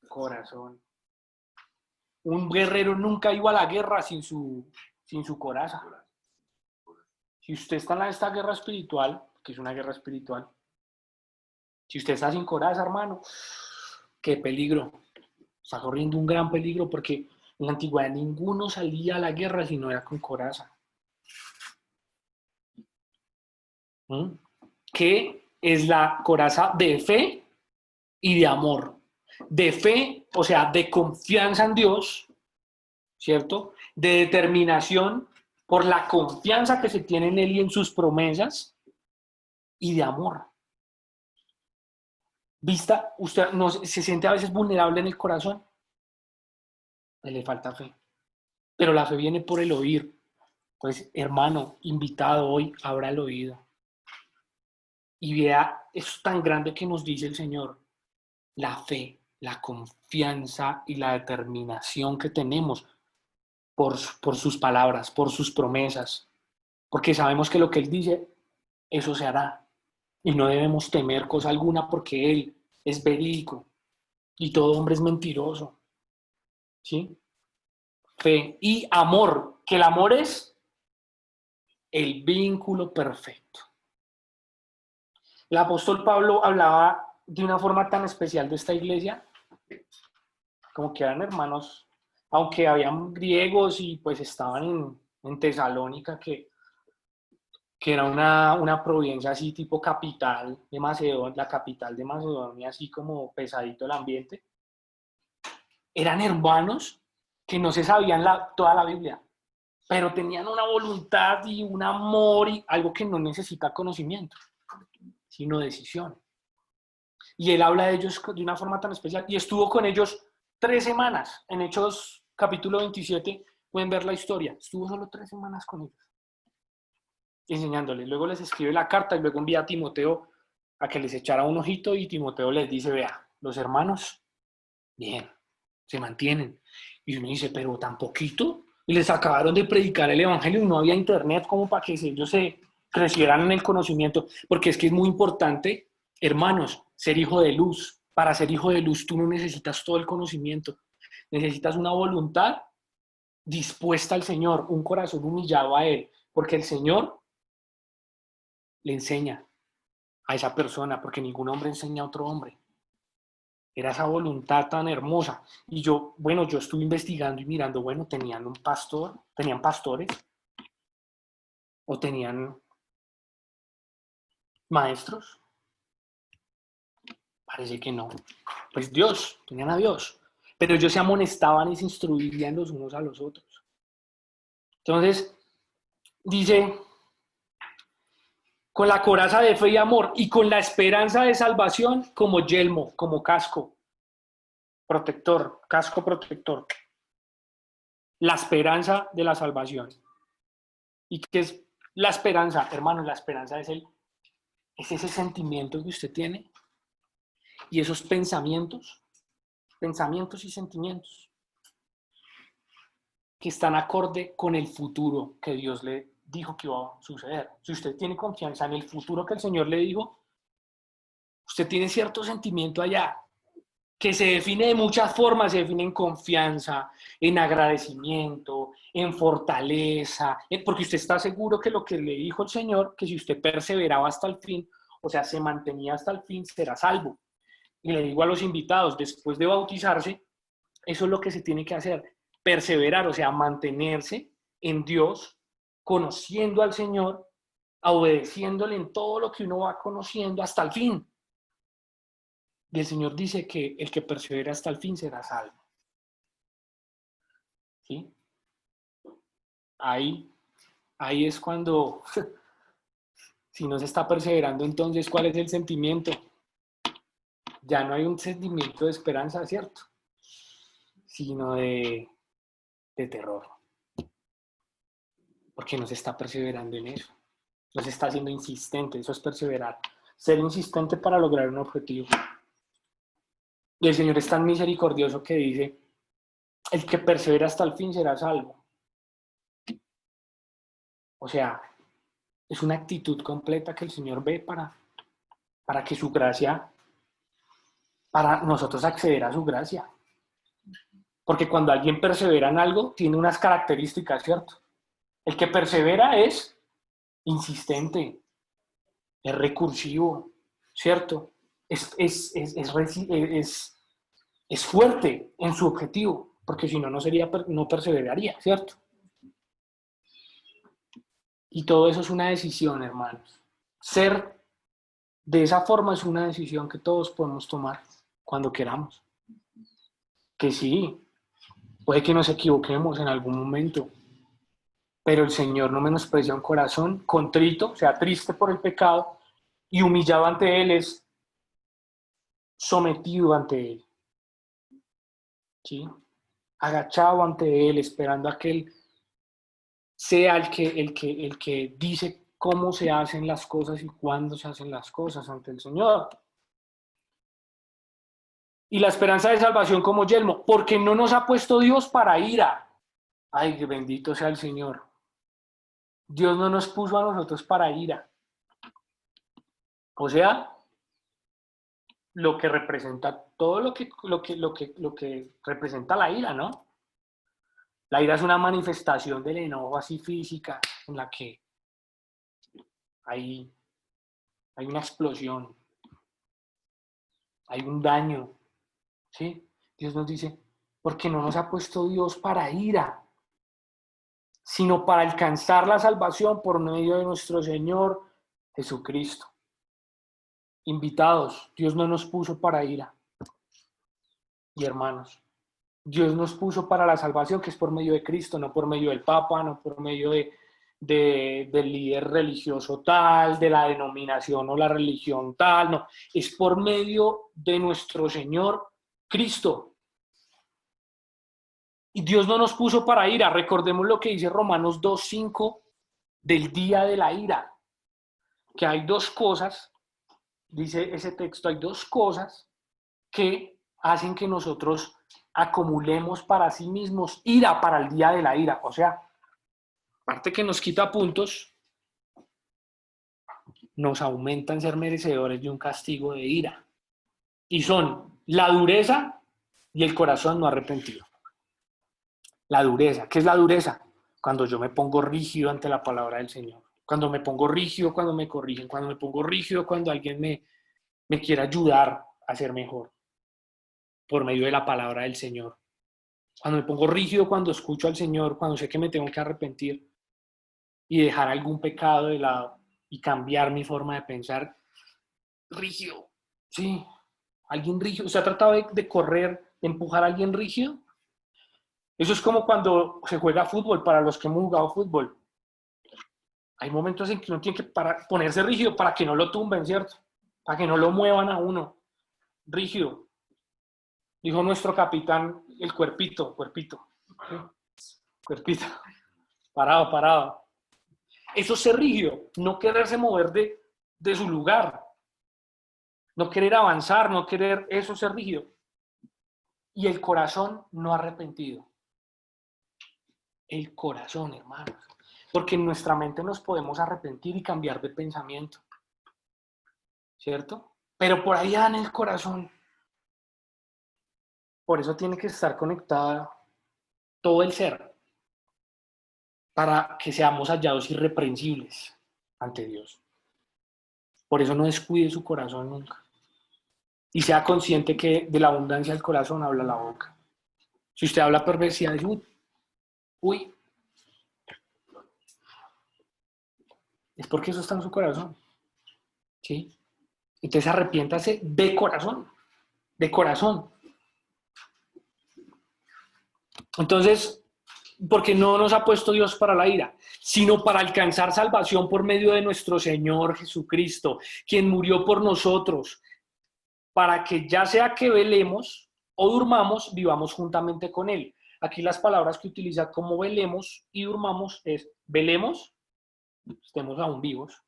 corazón. Un guerrero nunca iba a la guerra sin su coraza. Si usted está en esta guerra espiritual, que es una guerra espiritual, si usted está sin coraza, hermano, qué peligro. Está corriendo un gran peligro porque en la antigüedad ninguno salía a la guerra si no era con coraza. ¿Qué es la coraza de fe y de amor? De fe, o sea, de confianza en Dios, ¿cierto? De determinación por la confianza que se tiene en Él y en sus promesas, y de amor. Vista, usted no, se siente a veces vulnerable en el corazón, le falta fe. Pero la fe viene por el oír. Pues, hermano, invitado hoy, abra el oído. Y vea eso tan grande que nos dice el Señor. La fe, la confianza y la determinación que tenemos por sus palabras, por sus promesas. Porque sabemos que lo que Él dice, eso se hará. Y no debemos temer cosa alguna porque Él es verídico. Y todo hombre es mentiroso. ¿Sí? Fe y amor, que el amor es el vínculo perfecto. El apóstol Pablo hablaba de una forma tan especial de esta iglesia, como que eran hermanos, aunque habían griegos y pues estaban en Tesalónica, que era una provincia así tipo capital de Macedonia, la capital de Macedonia, así como pesadito el ambiente. Eran hermanos que no se sabían toda la Biblia, pero tenían una voluntad y un amor y algo que no necesita conocimiento, sino decisión. Y él habla de ellos de una forma tan especial. Y estuvo con ellos 3 semanas. En Hechos capítulo 27 pueden ver la historia. Estuvo solo 3 semanas con ellos, enseñándoles. Luego les escribe la carta y luego envía a Timoteo a que les echara un ojito y Timoteo les dice, vea, los hermanos, bien, se mantienen. Y uno dice, pero tan poquito. Y les acabaron de predicar el evangelio y no había internet como para que ellos se crecieran en el conocimiento. Porque es que es muy importante, hermanos, ser hijo de luz. Para ser hijo de luz tú no necesitas todo el conocimiento. Necesitas una voluntad dispuesta al Señor, un corazón humillado a Él. Porque el Señor le enseña a esa persona, porque ningún hombre enseña a otro hombre. Era esa voluntad tan hermosa. Y yo estuve investigando y mirando, tenían un pastor, tenían pastores, o tenían ¿Maestros? Parece que no. Pues Dios, tenían a Dios. Pero ellos se amonestaban y se instruían los unos a los otros. Entonces, dice, con la coraza de fe y amor y con la esperanza de salvación como yelmo, como casco protector, casco protector. La esperanza de la salvación. ¿Y qué es la esperanza? Hermano, la esperanza es ese sentimiento que usted tiene y esos pensamientos y sentimientos que están acorde con el futuro que Dios le dijo que iba a suceder. Si usted tiene confianza en el futuro que el Señor le dijo, usted tiene cierto sentimiento allá que se define de muchas formas, se define en confianza, en agradecimiento, en fortaleza, porque usted está seguro que lo que le dijo el Señor, que si usted perseveraba hasta el fin, o sea, se mantenía hasta el fin, será salvo. Y le digo a los invitados, después de bautizarse, eso es lo que se tiene que hacer, perseverar, o sea, mantenerse en Dios, conociendo al Señor, obedeciéndole en todo lo que uno va conociendo hasta el fin. Y el Señor dice que el que persevera hasta el fin será salvo. ¿Sí? Ahí es cuando, si no se está perseverando, entonces, ¿cuál es el sentimiento? Ya no hay un sentimiento de esperanza, ¿cierto? Sino de terror. Porque no se está perseverando en eso. No se está siendo insistente, eso es perseverar. Ser insistente para lograr un objetivo. Y el Señor es tan misericordioso que dice, el que persevera hasta el fin será salvo. O sea, es una actitud completa que el Señor ve para que su gracia, para nosotros acceder a su gracia. Porque cuando alguien persevera en algo, tiene unas características, ¿cierto? El que persevera es insistente, es recursivo, ¿cierto? Es fuerte en su objetivo, porque si no, no perseveraría, ¿cierto? Y todo eso es una decisión, hermanos. Ser de esa forma es una decisión que todos podemos tomar cuando queramos. Que sí, puede que nos equivoquemos en algún momento, pero el Señor no menosprecia un corazón contrito, o sea, triste por el pecado, y humillado ante Él es sometido ante Él. ¿Sí? Agachado ante Él, esperando a que Él sea el que dice cómo se hacen las cosas y cuándo se hacen las cosas ante el Señor. Y la esperanza de salvación como yelmo, porque no nos ha puesto Dios para ira. Ay, que bendito sea el Señor. Dios no nos puso a nosotros para ira. O sea, lo que representa todo lo que representa la ira, ¿no? La ira es una manifestación del enojo así física en la que hay una explosión, hay un daño, ¿sí? Dios nos dice, porque no nos ha puesto Dios para ira, sino para alcanzar la salvación por medio de nuestro Señor Jesucristo. Invitados, Dios no nos puso para ira. Y hermanos, Dios nos puso para la salvación, que es por medio de Cristo, no por medio del Papa, no por medio del líder religioso tal, de la denominación o la religión tal, no, es por medio de nuestro Señor Cristo. Y Dios no nos puso para ira. Recordemos lo que dice Romanos 2:5 del día de la ira, que hay dos cosas, dice ese texto, hay dos cosas que hacen que nosotros acumulemos para sí mismos ira para el día de la ira. O sea, aparte que nos quita puntos, nos aumentan ser merecedores de un castigo de ira. Y son la dureza y el corazón no arrepentido. La dureza, ¿qué es la dureza? Cuando yo me pongo rígido ante la palabra del Señor. Cuando me pongo rígido cuando me corrigen. Cuando me pongo rígido cuando alguien me quiere ayudar a ser mejor por medio de la palabra del Señor. Cuando me pongo rígido cuando escucho al Señor, cuando sé que me tengo que arrepentir y dejar algún pecado de lado y cambiar mi forma de pensar rígido. Sí, alguien rígido. ¿Usted ha tratado de correr, de empujar a alguien rígido? Eso es como cuando se juega fútbol, para los que hemos jugado fútbol. Hay momentos en que uno tiene que ponerse rígido para que no lo tumben, ¿cierto? Para que no lo muevan a uno. Rígido. Dijo nuestro capitán, el cuerpito. ¿Sí? Cuerpito. Parado. Eso es ser rígido, no quererse mover de su lugar. No querer avanzar, no querer, eso es ser rígido. Y el corazón no arrepentido. El corazón, hermanos. Porque en nuestra mente nos podemos arrepentir y cambiar de pensamiento. ¿Cierto? Pero por allá en el corazón. Por eso tiene que estar conectada todo el ser. Para que seamos hallados irreprensibles ante Dios. Por eso no descuide su corazón nunca. Y sea consciente que de la abundancia del corazón habla la boca. Si usted habla perversidad, uy, es porque eso está en su corazón. ¿Sí? Entonces arrepiéntase de corazón. De corazón. Entonces, porque no nos ha puesto Dios para la ira, sino para alcanzar salvación por medio de nuestro Señor Jesucristo, quien murió por nosotros, para que ya sea que velemos o durmamos, vivamos juntamente con Él. Aquí las palabras que utiliza como velemos y durmamos es velemos, estemos aún vivos,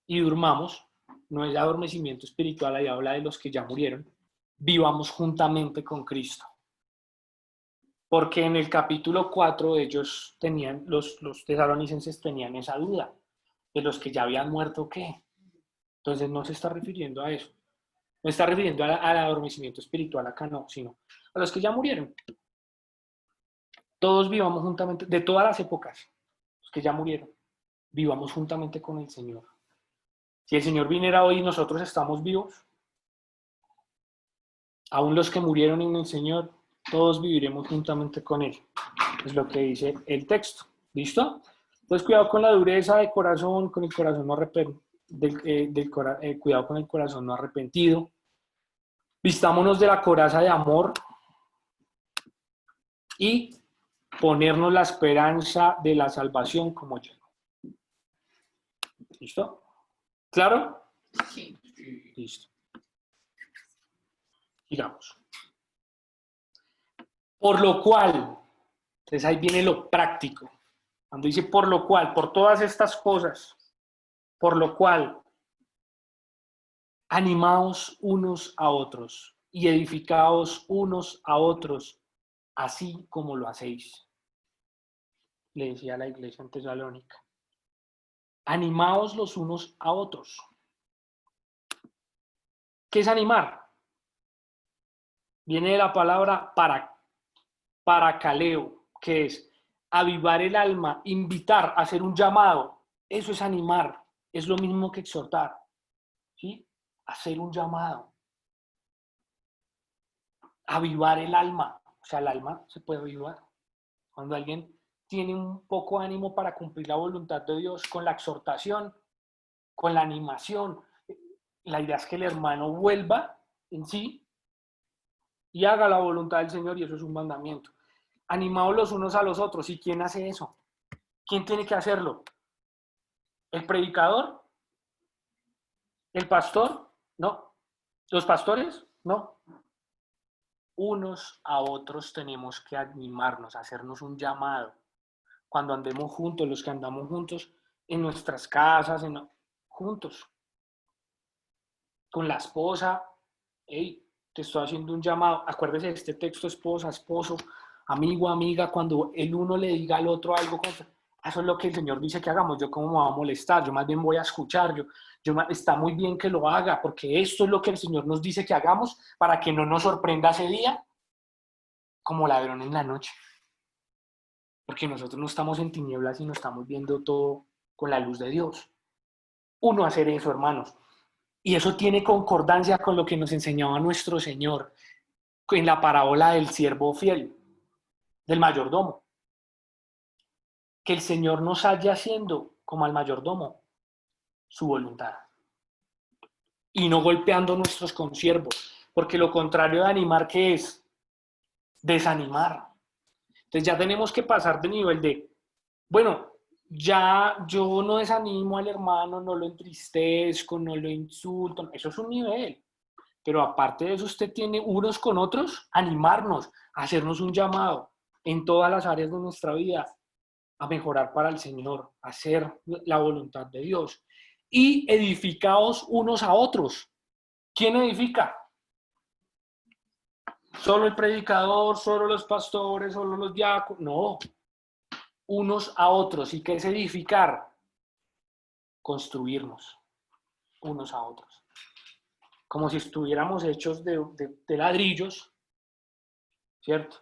y durmamos, no es adormecimiento espiritual, ahí habla de los que ya murieron, vivamos juntamente con Cristo. Porque en el capítulo 4 ellos tenían, los tesalonicenses tenían esa duda, de los que ya habían muerto, ¿qué? Entonces no se está refiriendo a eso. No está refiriendo al adormecimiento espiritual acá, no, sino a los que ya murieron. Todos vivamos juntamente, de todas las épocas, los que ya murieron, vivamos juntamente con el Señor. Si el Señor viniera hoy y nosotros estamos vivos, aún los que murieron en el Señor, todos viviremos juntamente con Él. Es lo que dice el texto. ¿Listo? Entonces, cuidado con la dureza de corazón, con el corazón no arrepentido. Cuidado con el corazón no arrepentido. Vistámonos de la coraza de amor y ponernos la esperanza de la salvación como yo. ¿Listo? ¿Claro? Sí. Listo. Sigamos. Por lo cual, entonces ahí viene lo práctico. Cuando dice por lo cual, por todas estas cosas, por lo cual, animaos unos a otros y edificaos unos a otros, así como lo hacéis. Le decía a la iglesia en Tesalónica. Animaos los unos a otros. ¿Qué es animar? Viene de la palabra paracaleo, que es avivar el alma, invitar, hacer un llamado. Eso es animar. Es lo mismo que exhortar. ¿Sí? Hacer un llamado. Avivar el alma. O sea, el alma se puede avivar. Cuando alguien tiene un poco de ánimo para cumplir la voluntad de Dios con la exhortación, con la animación, la idea es que el hermano vuelva en sí y haga la voluntad del Señor, y eso es un mandamiento. Animados los unos a los otros. ¿Y quién hace eso? ¿Quién tiene que hacerlo? ¿El predicador? ¿El pastor? No. ¿Los pastores? No. Unos a otros tenemos que animarnos, hacernos un llamado. Cuando andemos juntos, los que andamos juntos, en nuestras casas, juntos. Con la esposa, hey, te estoy haciendo un llamado. Acuérdese de este texto, esposa, esposo, amigo, amiga, cuando el uno le diga al otro algo, eso es lo que el Señor dice que hagamos. Yo cómo me va a molestar, yo más bien voy a escuchar, está muy bien que lo haga, porque esto es lo que el Señor nos dice que hagamos para que no nos sorprenda ese día como ladrón en la noche. Porque nosotros no estamos en tinieblas, sino estamos viendo todo con la luz de Dios. Uno hacer eso, hermanos. Y eso tiene concordancia con lo que nos enseñaba nuestro Señor en la parábola del siervo fiel, del mayordomo. Que el Señor nos haya haciendo, como al mayordomo, su voluntad. y no golpeando nuestros consiervos, porque lo contrario de animar, ¿qué es? Desanimar. Entonces ya tenemos que pasar de nivel de, bueno, ya yo no desanimo al hermano, no lo entristezco, no lo insulto, eso es un nivel. Pero aparte de eso, usted tiene unos con otros, animarnos, hacernos un llamado en todas las áreas de nuestra vida, a mejorar para el Señor, a hacer la voluntad de Dios. Y edificaos unos a otros. ¿Quién edifica? ¿Solo el predicador, solo los pastores, solo los diáconos? No, unos a otros. ¿Y qué es edificar? Construirnos unos a otros. Como si estuviéramos hechos de ladrillos, ¿cierto?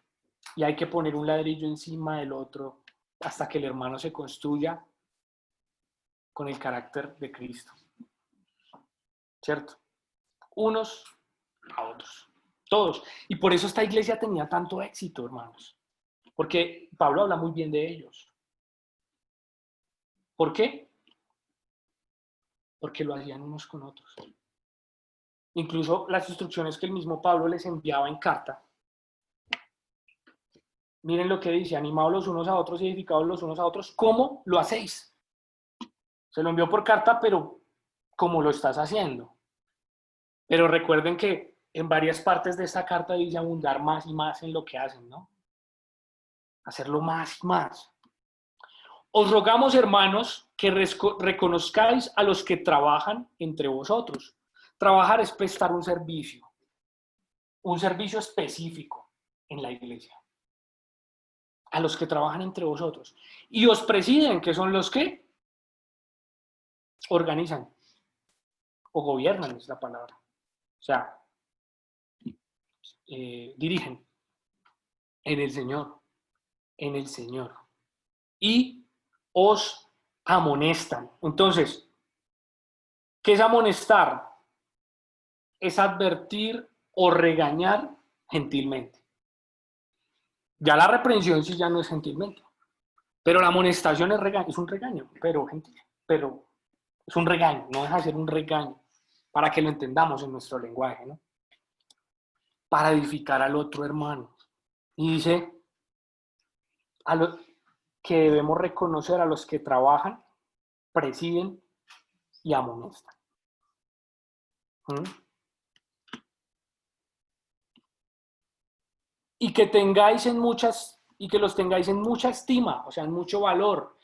Y hay que poner un ladrillo encima del otro hasta que el hermano se construya con el carácter de Cristo, ¿cierto? Unos a otros, todos. Y por eso esta iglesia tenía tanto éxito, hermanos, porque Pablo habla muy bien de ellos. ¿Por qué? Porque lo hacían unos con otros. Incluso las instrucciones que el mismo Pablo les enviaba en carta. Miren lo que dice, animados los unos a otros y edificados los unos a otros. ¿Cómo lo hacéis? Se lo envió por carta, pero ¿cómo lo estás haciendo? Pero recuerden que en varias partes de esta carta dice abundar más y más en lo que hacen, ¿no? Hacerlo más y más. Os rogamos, hermanos, que reconozcáis a los que trabajan entre vosotros. Trabajar es prestar un servicio específico en la iglesia. A los que trabajan entre vosotros. Y os presiden, que son los que organizan o gobiernan, es la palabra. O sea, dirigen en el Señor, en el Señor. Y os amonestan. Entonces, ¿qué es amonestar? Es advertir o regañar gentilmente. Ya la reprensión sí ya no es gentilmente, pero la amonestación es un regaño, pero gentil, pero es un regaño, no deja de ser un regaño, para que lo entendamos en nuestro lenguaje, ¿no? Para edificar al otro hermano. Y dice que debemos reconocer a los que trabajan, presiden y amonestan. ¿Mm? Y que los tengáis en mucha estima, o sea, en mucho valor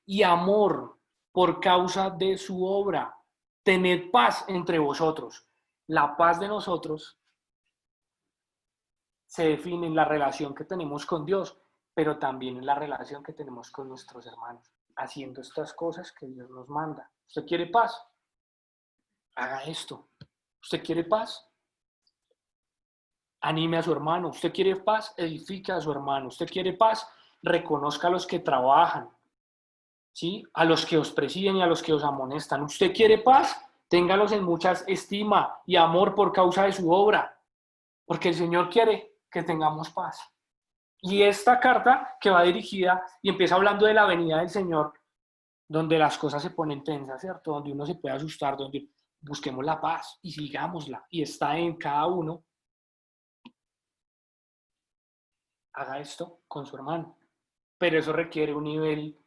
y amor por causa de su obra. Tened paz entre vosotros. La paz de nosotros se define en la relación que tenemos con Dios, pero también en la relación que tenemos con nuestros hermanos, haciendo estas cosas que Dios nos manda. ¿Usted quiere paz? Haga esto. ¿Usted quiere paz? Anime a su hermano. ¿Usted quiere paz? Edifique a su hermano. ¿Usted quiere paz? Reconozca a los que trabajan, ¿sí? A los que os presiden y a los que os amonestan. ¿Usted quiere paz? Téngalos en mucha estima y amor por causa de su obra, porque el Señor quiere que tengamos paz. Y esta carta que va dirigida y empieza hablando de la venida del Señor, donde las cosas se ponen tensas, ¿cierto? Donde uno se puede asustar, donde busquemos la paz y sigámosla. Y está en cada uno. Haga esto con su hermano. Pero eso requiere un nivel,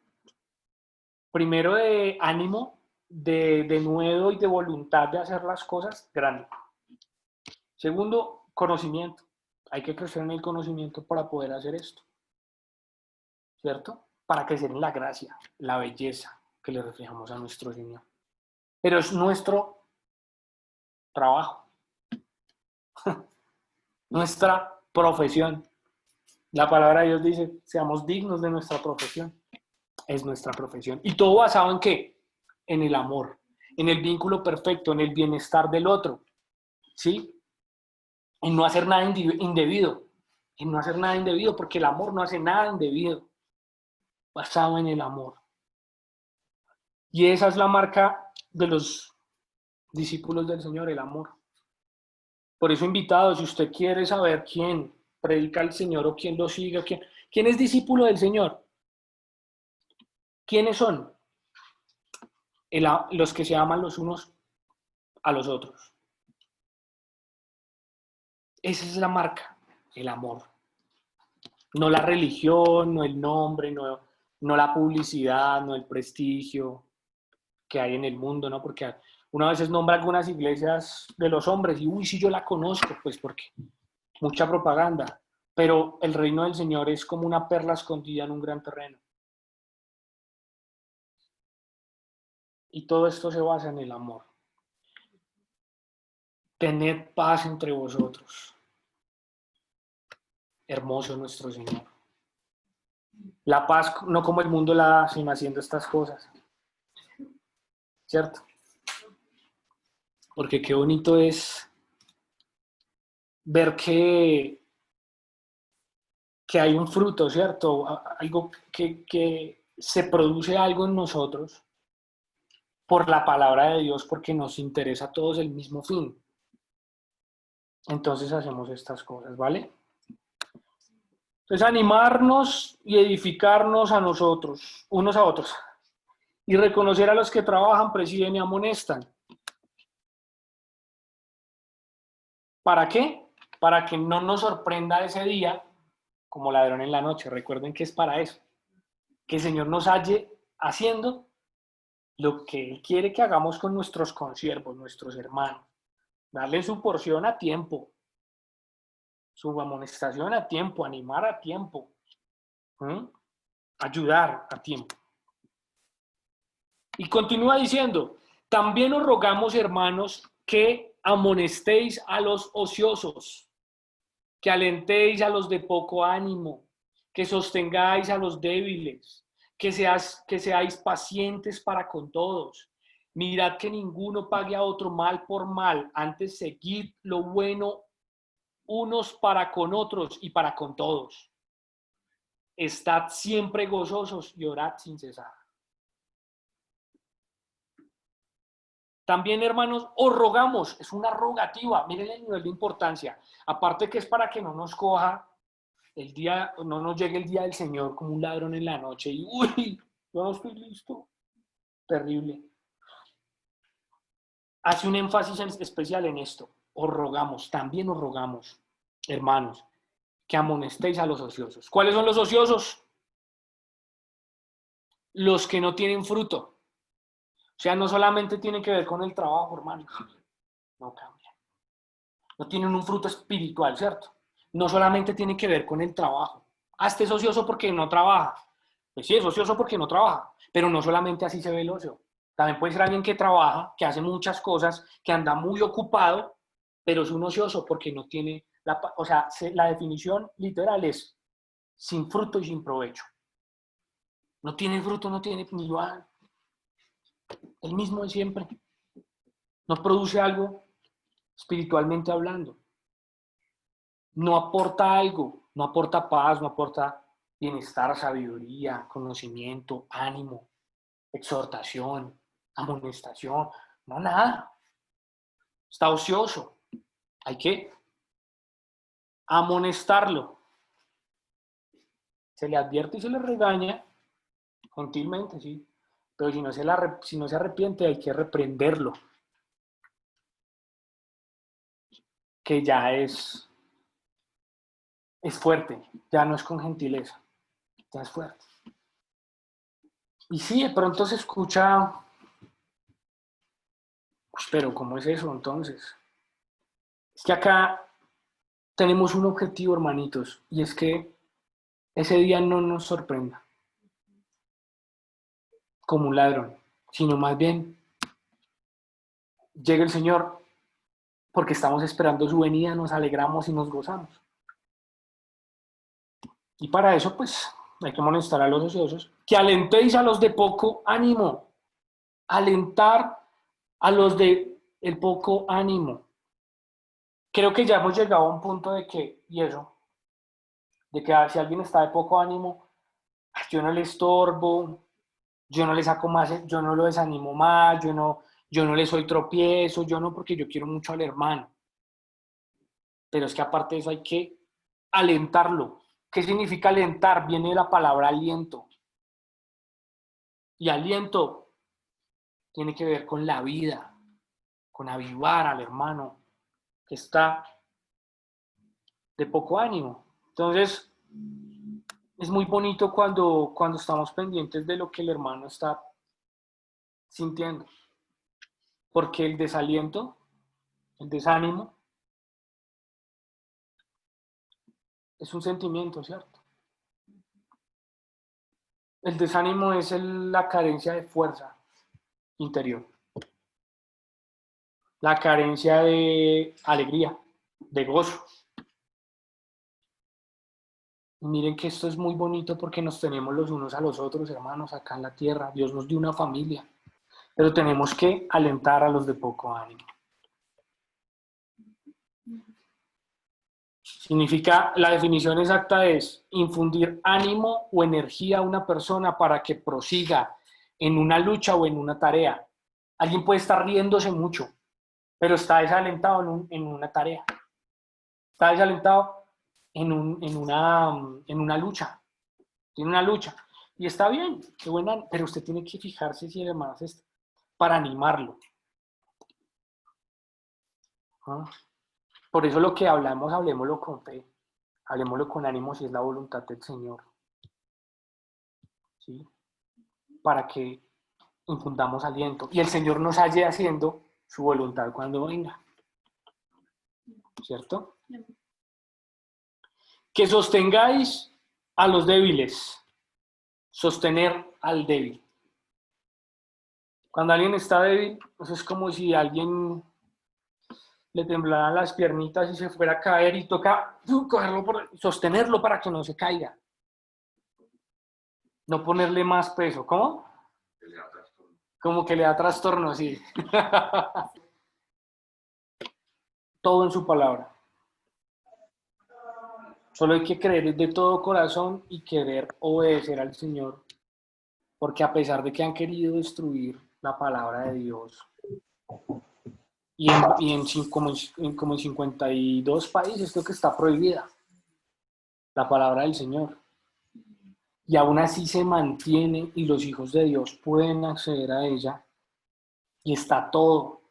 primero, de ánimo, de nuevo y de voluntad de hacer las cosas grande. Segundo, conocimiento. Hay que crecer en el conocimiento para poder hacer esto, ¿cierto? Para crecer en la gracia, la belleza que le reflejamos a nuestro Señor. Pero es nuestro trabajo, nuestra profesión. La palabra de Dios dice, seamos dignos de nuestra profesión. Es nuestra profesión. ¿Y todo basado en qué? En el amor, en el vínculo perfecto, en el bienestar del otro, ¿sí? En no hacer nada indebido, en no hacer nada indebido, porque el amor no hace nada indebido, basado en el amor. Y esa es la marca de los discípulos del Señor, el amor. Por eso, invitado, si usted quiere saber quién predica al Señor o quién lo sigue, quién es discípulo del Señor, ¿quiénes son? Los que se aman los unos a los otros. Esa es la marca, el amor. No la religión, no el nombre, no la publicidad, no el prestigio que hay en el mundo, ¿no? Porque uno a veces nombra algunas iglesias de los hombres y, uy, sí, yo la conozco, pues porque mucha propaganda. Pero el reino del Señor es como una perla escondida en un gran terreno. Y todo esto se basa en el amor. Tened paz entre vosotros. Hermoso nuestro Señor. La paz no como el mundo la da, sino haciendo estas cosas. ¿Cierto? Porque qué bonito es ver que hay un fruto, ¿cierto? Algo que se produce algo en nosotros por la palabra de Dios, porque nos interesa a todos el mismo fin. Entonces hacemos estas cosas, ¿vale? Entonces animarnos y edificarnos a nosotros, unos a otros, y reconocer a los que trabajan, presiden y amonestan. ¿Para qué? Para que no nos sorprenda ese día como ladrón en la noche. Recuerden que es para eso. Que el Señor nos halle haciendo lo que Él quiere que hagamos con nuestros consiervos, nuestros hermanos. Darle su porción a tiempo, su amonestación a tiempo, animar a tiempo, ayudar a tiempo. Y continúa diciendo, también os rogamos, hermanos, que amonestéis a los ociosos, que alentéis a los de poco ánimo, que sostengáis a los débiles, que seáis pacientes para con todos. Mirad que ninguno pague a otro mal por mal, antes seguid lo bueno unos para con otros y para con todos. Estad siempre gozosos y orad sin cesar. También, hermanos, os rogamos, es una rogativa, miren el nivel de importancia, aparte que es para que no nos coja el día, no nos llegue el día del Señor como un ladrón en la noche y, uy, yo no estoy listo, terrible. Hace un énfasis especial en esto, os rogamos, también os rogamos, hermanos, que amonestéis a los ociosos. ¿Cuáles son los ociosos? Los que no tienen fruto. O sea, no solamente tiene que ver con el trabajo, hermano. No cambia. No tienen un fruto espiritual, ¿cierto? No solamente tiene que ver con el trabajo. Este es ocioso porque no trabaja. Pues sí, es ocioso porque no trabaja. Pero no solamente así se ve el ocio. También puede ser alguien que trabaja, que hace muchas cosas, que anda muy ocupado, pero es un ocioso porque no tiene, o sea, la definición literal es sin fruto y sin provecho. No tiene fruto, no tiene ni va. El mismo de siempre. No produce algo espiritualmente hablando. No aporta algo, no aporta paz, no aporta bienestar, sabiduría, conocimiento, ánimo, exhortación, amonestación, no nada. Está ocioso. Hay que amonestarlo. Se le advierte y se le regaña gentilmente, sí. Pero si no se arrepiente, hay que reprenderlo. Que ya es fuerte, ya no es con gentileza, ya es fuerte. Y sí, de pronto se escucha, pero ¿cómo es eso entonces? Es que acá tenemos un objetivo, hermanitos, y es que ese día no nos sorprenda como un ladrón, sino más bien llegue el Señor porque estamos esperando su venida, nos alegramos y nos gozamos. Y para eso, pues, hay que amonestar a los ociosos, que alentéis a los de poco ánimo, alentar a los de el poco ánimo. Creo que ya hemos llegado a un punto de que, y eso, de que si alguien está de poco ánimo, yo no le estorbo, yo no le saco más, yo no lo desanimo más, yo no le soy tropiezo, yo no, porque yo quiero mucho al hermano. Pero es que aparte de eso hay que alentarlo. ¿Qué significa alentar? Viene de la palabra aliento. Y aliento tiene que ver con la vida, con avivar al hermano que está de poco ánimo. Entonces, es muy bonito cuando estamos pendientes de lo que el hermano está sintiendo, porque el desaliento, el desánimo, es un sentimiento, ¿cierto? El desánimo es la carencia de fuerza interior, la carencia de alegría, de gozo. Y miren que esto es muy bonito porque nos tenemos los unos a los otros, hermanos, acá en la tierra. Dios nos dio una familia, pero tenemos que alentar a los de poco ánimo. Significa, la definición exacta es infundir ánimo o energía a una persona para que prosiga en una lucha o en una tarea. Alguien puede estar riéndose mucho, pero está desalentado en una tarea. Está desalentado en una lucha. Tiene una lucha. Y está bien, qué buena, pero usted tiene que fijarse si además es para animarlo. ¿Ah? Por eso lo que hablamos, hablemoslo con fe. Hablemoslo con ánimo si es la voluntad del Señor. ¿Sí? Para que infundamos aliento. Y el Señor nos halle haciendo su voluntad cuando venga. ¿Cierto? Que sostengáis a los débiles. Sostener al débil. Cuando alguien está débil, eso es como si alguien le temblaran las piernitas y se fuera a caer y toca sostenerlo para que no se caiga. No ponerle más peso. ¿Cómo? Como que le da trastorno, sí. Todo en su palabra. Solo hay que creer de todo corazón y querer obedecer al Señor. Porque a pesar de que han querido destruir la palabra de Dios, como en 52 países creo que está prohibida la palabra del Señor. Y aún así se mantiene y los hijos de Dios pueden acceder a ella y está todo.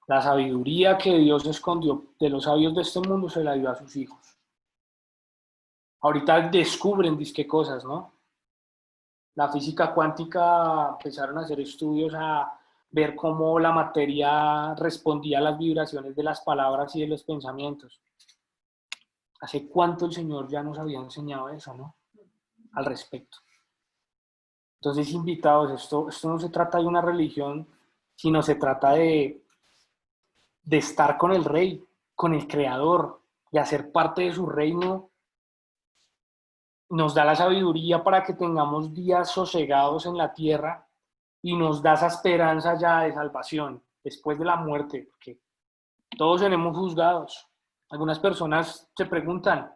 La sabiduría que Dios escondió de los sabios de este mundo se la dio a sus hijos. Ahorita descubren disque cosas, ¿no? La física cuántica empezaron a hacer estudios a ver cómo la materia respondía a las vibraciones de las palabras y de los pensamientos. ¿Hace cuánto el Señor ya nos había enseñado eso, no? Al respecto. Entonces, invitados, esto no se trata de una religión, sino se trata de estar con el Rey, con el Creador, de hacer parte de su reino. Nos da la sabiduría para que tengamos días sosegados en la tierra y nos da esa esperanza ya de salvación después de la muerte, porque todos seremos juzgados. Algunas personas se preguntan,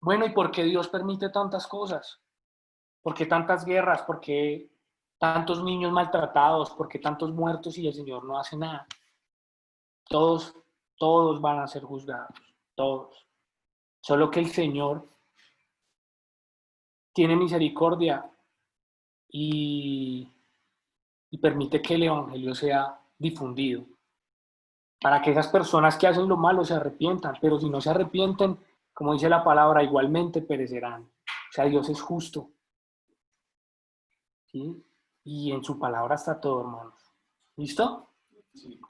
bueno, ¿y por qué Dios permite tantas cosas? ¿Por qué tantas guerras? ¿Por qué tantos niños maltratados? ¿Por qué tantos muertos y el Señor no hace nada? Todos van a ser juzgados, todos. Solo que el Señor tiene misericordia y permite que el Evangelio sea difundido. Para que esas personas que hacen lo malo se arrepientan, pero si no se arrepienten, como dice la palabra, igualmente perecerán. O sea, Dios es justo. ¿Sí? Y en su palabra está todo, hermanos. ¿Listo?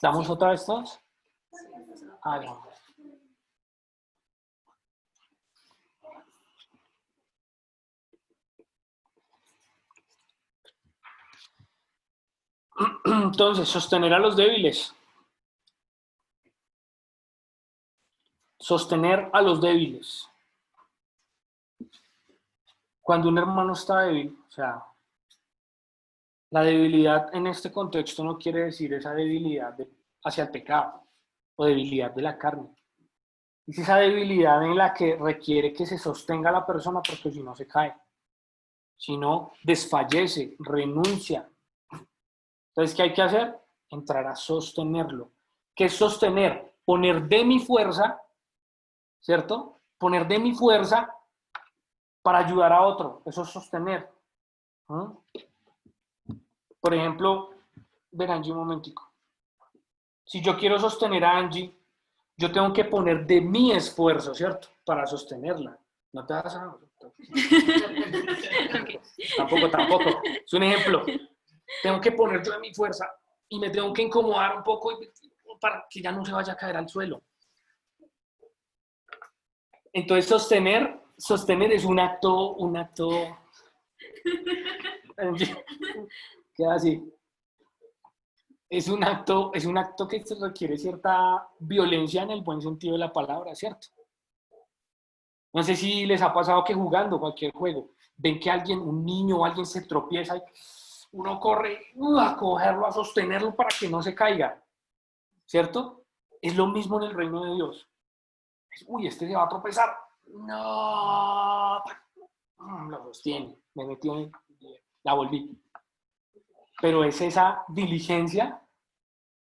¿Damos otra vez todos? Hagamos. Entonces, sostener a los débiles. Sostener a los débiles. Cuando un hermano está débil, o sea, la debilidad en este contexto no quiere decir esa debilidad hacia el pecado o debilidad de la carne. Es esa debilidad en la que requiere que se sostenga la persona porque si no se cae. Si no, desfallece, renuncia. Entonces, ¿qué hay que hacer? Entrar a sostenerlo. ¿Qué es sostener? Poner de mi fuerza, ¿cierto? Poner de mi fuerza para ayudar a otro. Eso es sostener. ¿Mm? Por ejemplo, verán, un momentico. Si yo quiero sostener a Angie, yo tengo que poner de mi esfuerzo, ¿cierto? Para sostenerla. No te vas a... Okay. Tampoco. Es un ejemplo. Tengo que poner yo de mi fuerza y me tengo que incomodar un poco para que ya no se vaya a caer al suelo. Entonces sostener es un acto, queda así. Es un acto que requiere cierta violencia en el buen sentido de la palabra, ¿cierto? No sé si les ha pasado que jugando cualquier juego, ven que un niño o alguien se tropieza y uno corre a cogerlo, a sostenerlo para que no se caiga, ¿cierto? Es lo mismo en el reino de Dios. Uy, este se va a tropezar. No, lo sostiene, me metió, la volví. Pero es esa diligencia,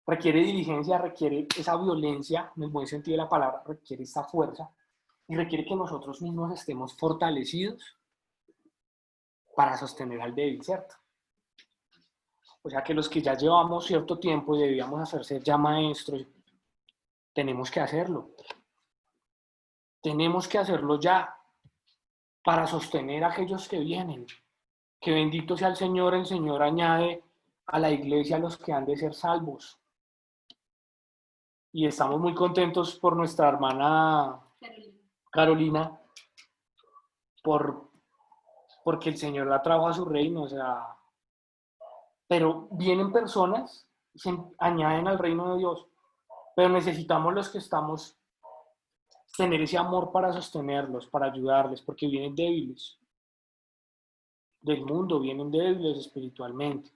requiere esa violencia, en el buen sentido de la palabra, requiere esa fuerza y requiere que nosotros mismos estemos fortalecidos para sostener al débil, ¿cierto? O sea que los que ya llevamos cierto tiempo y debíamos hacerse ya maestros, tenemos que hacerlo. Tenemos que hacerlo ya para sostener a aquellos que vienen. Que bendito sea el Señor añade a la iglesia a los que han de ser salvos. Y estamos muy contentos por nuestra hermana Carolina, porque el Señor la trajo a su reino, o sea, pero vienen personas, se añaden al reino de Dios, pero necesitamos los que estamos tener ese amor para sostenerlos, para ayudarles, porque vienen débiles del mundo, vienen débiles espiritualmente.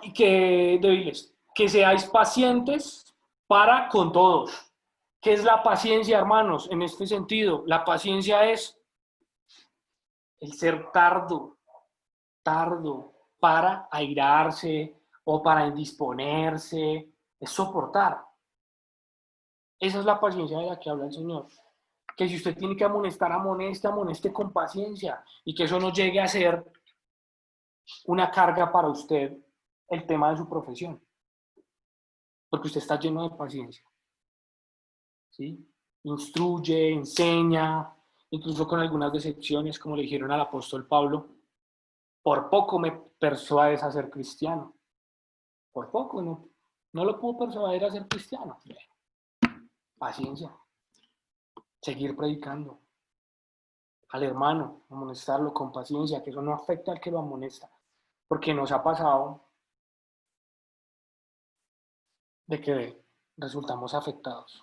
Y que débiles, que seáis pacientes para con todos. ¿Qué es la paciencia, hermanos? En este sentido, la paciencia es el ser tardo para airarse o para indisponerse, es soportar. Esa es la paciencia de la que habla el Señor. Que si usted tiene que amoneste con paciencia y que eso no llegue a ser una carga para usted el tema de su profesión, porque usted está lleno de paciencia, ¿sí? Instruye, enseña, incluso con algunas decepciones, como le dijeron al apóstol Pablo, por poco me persuades a ser cristiano, por poco, no lo puedo persuadir a ser cristiano. Paciencia, seguir predicando al hermano, amonestarlo con paciencia, que eso no afecta al que lo amonesta, porque nos ha pasado de que resultamos afectados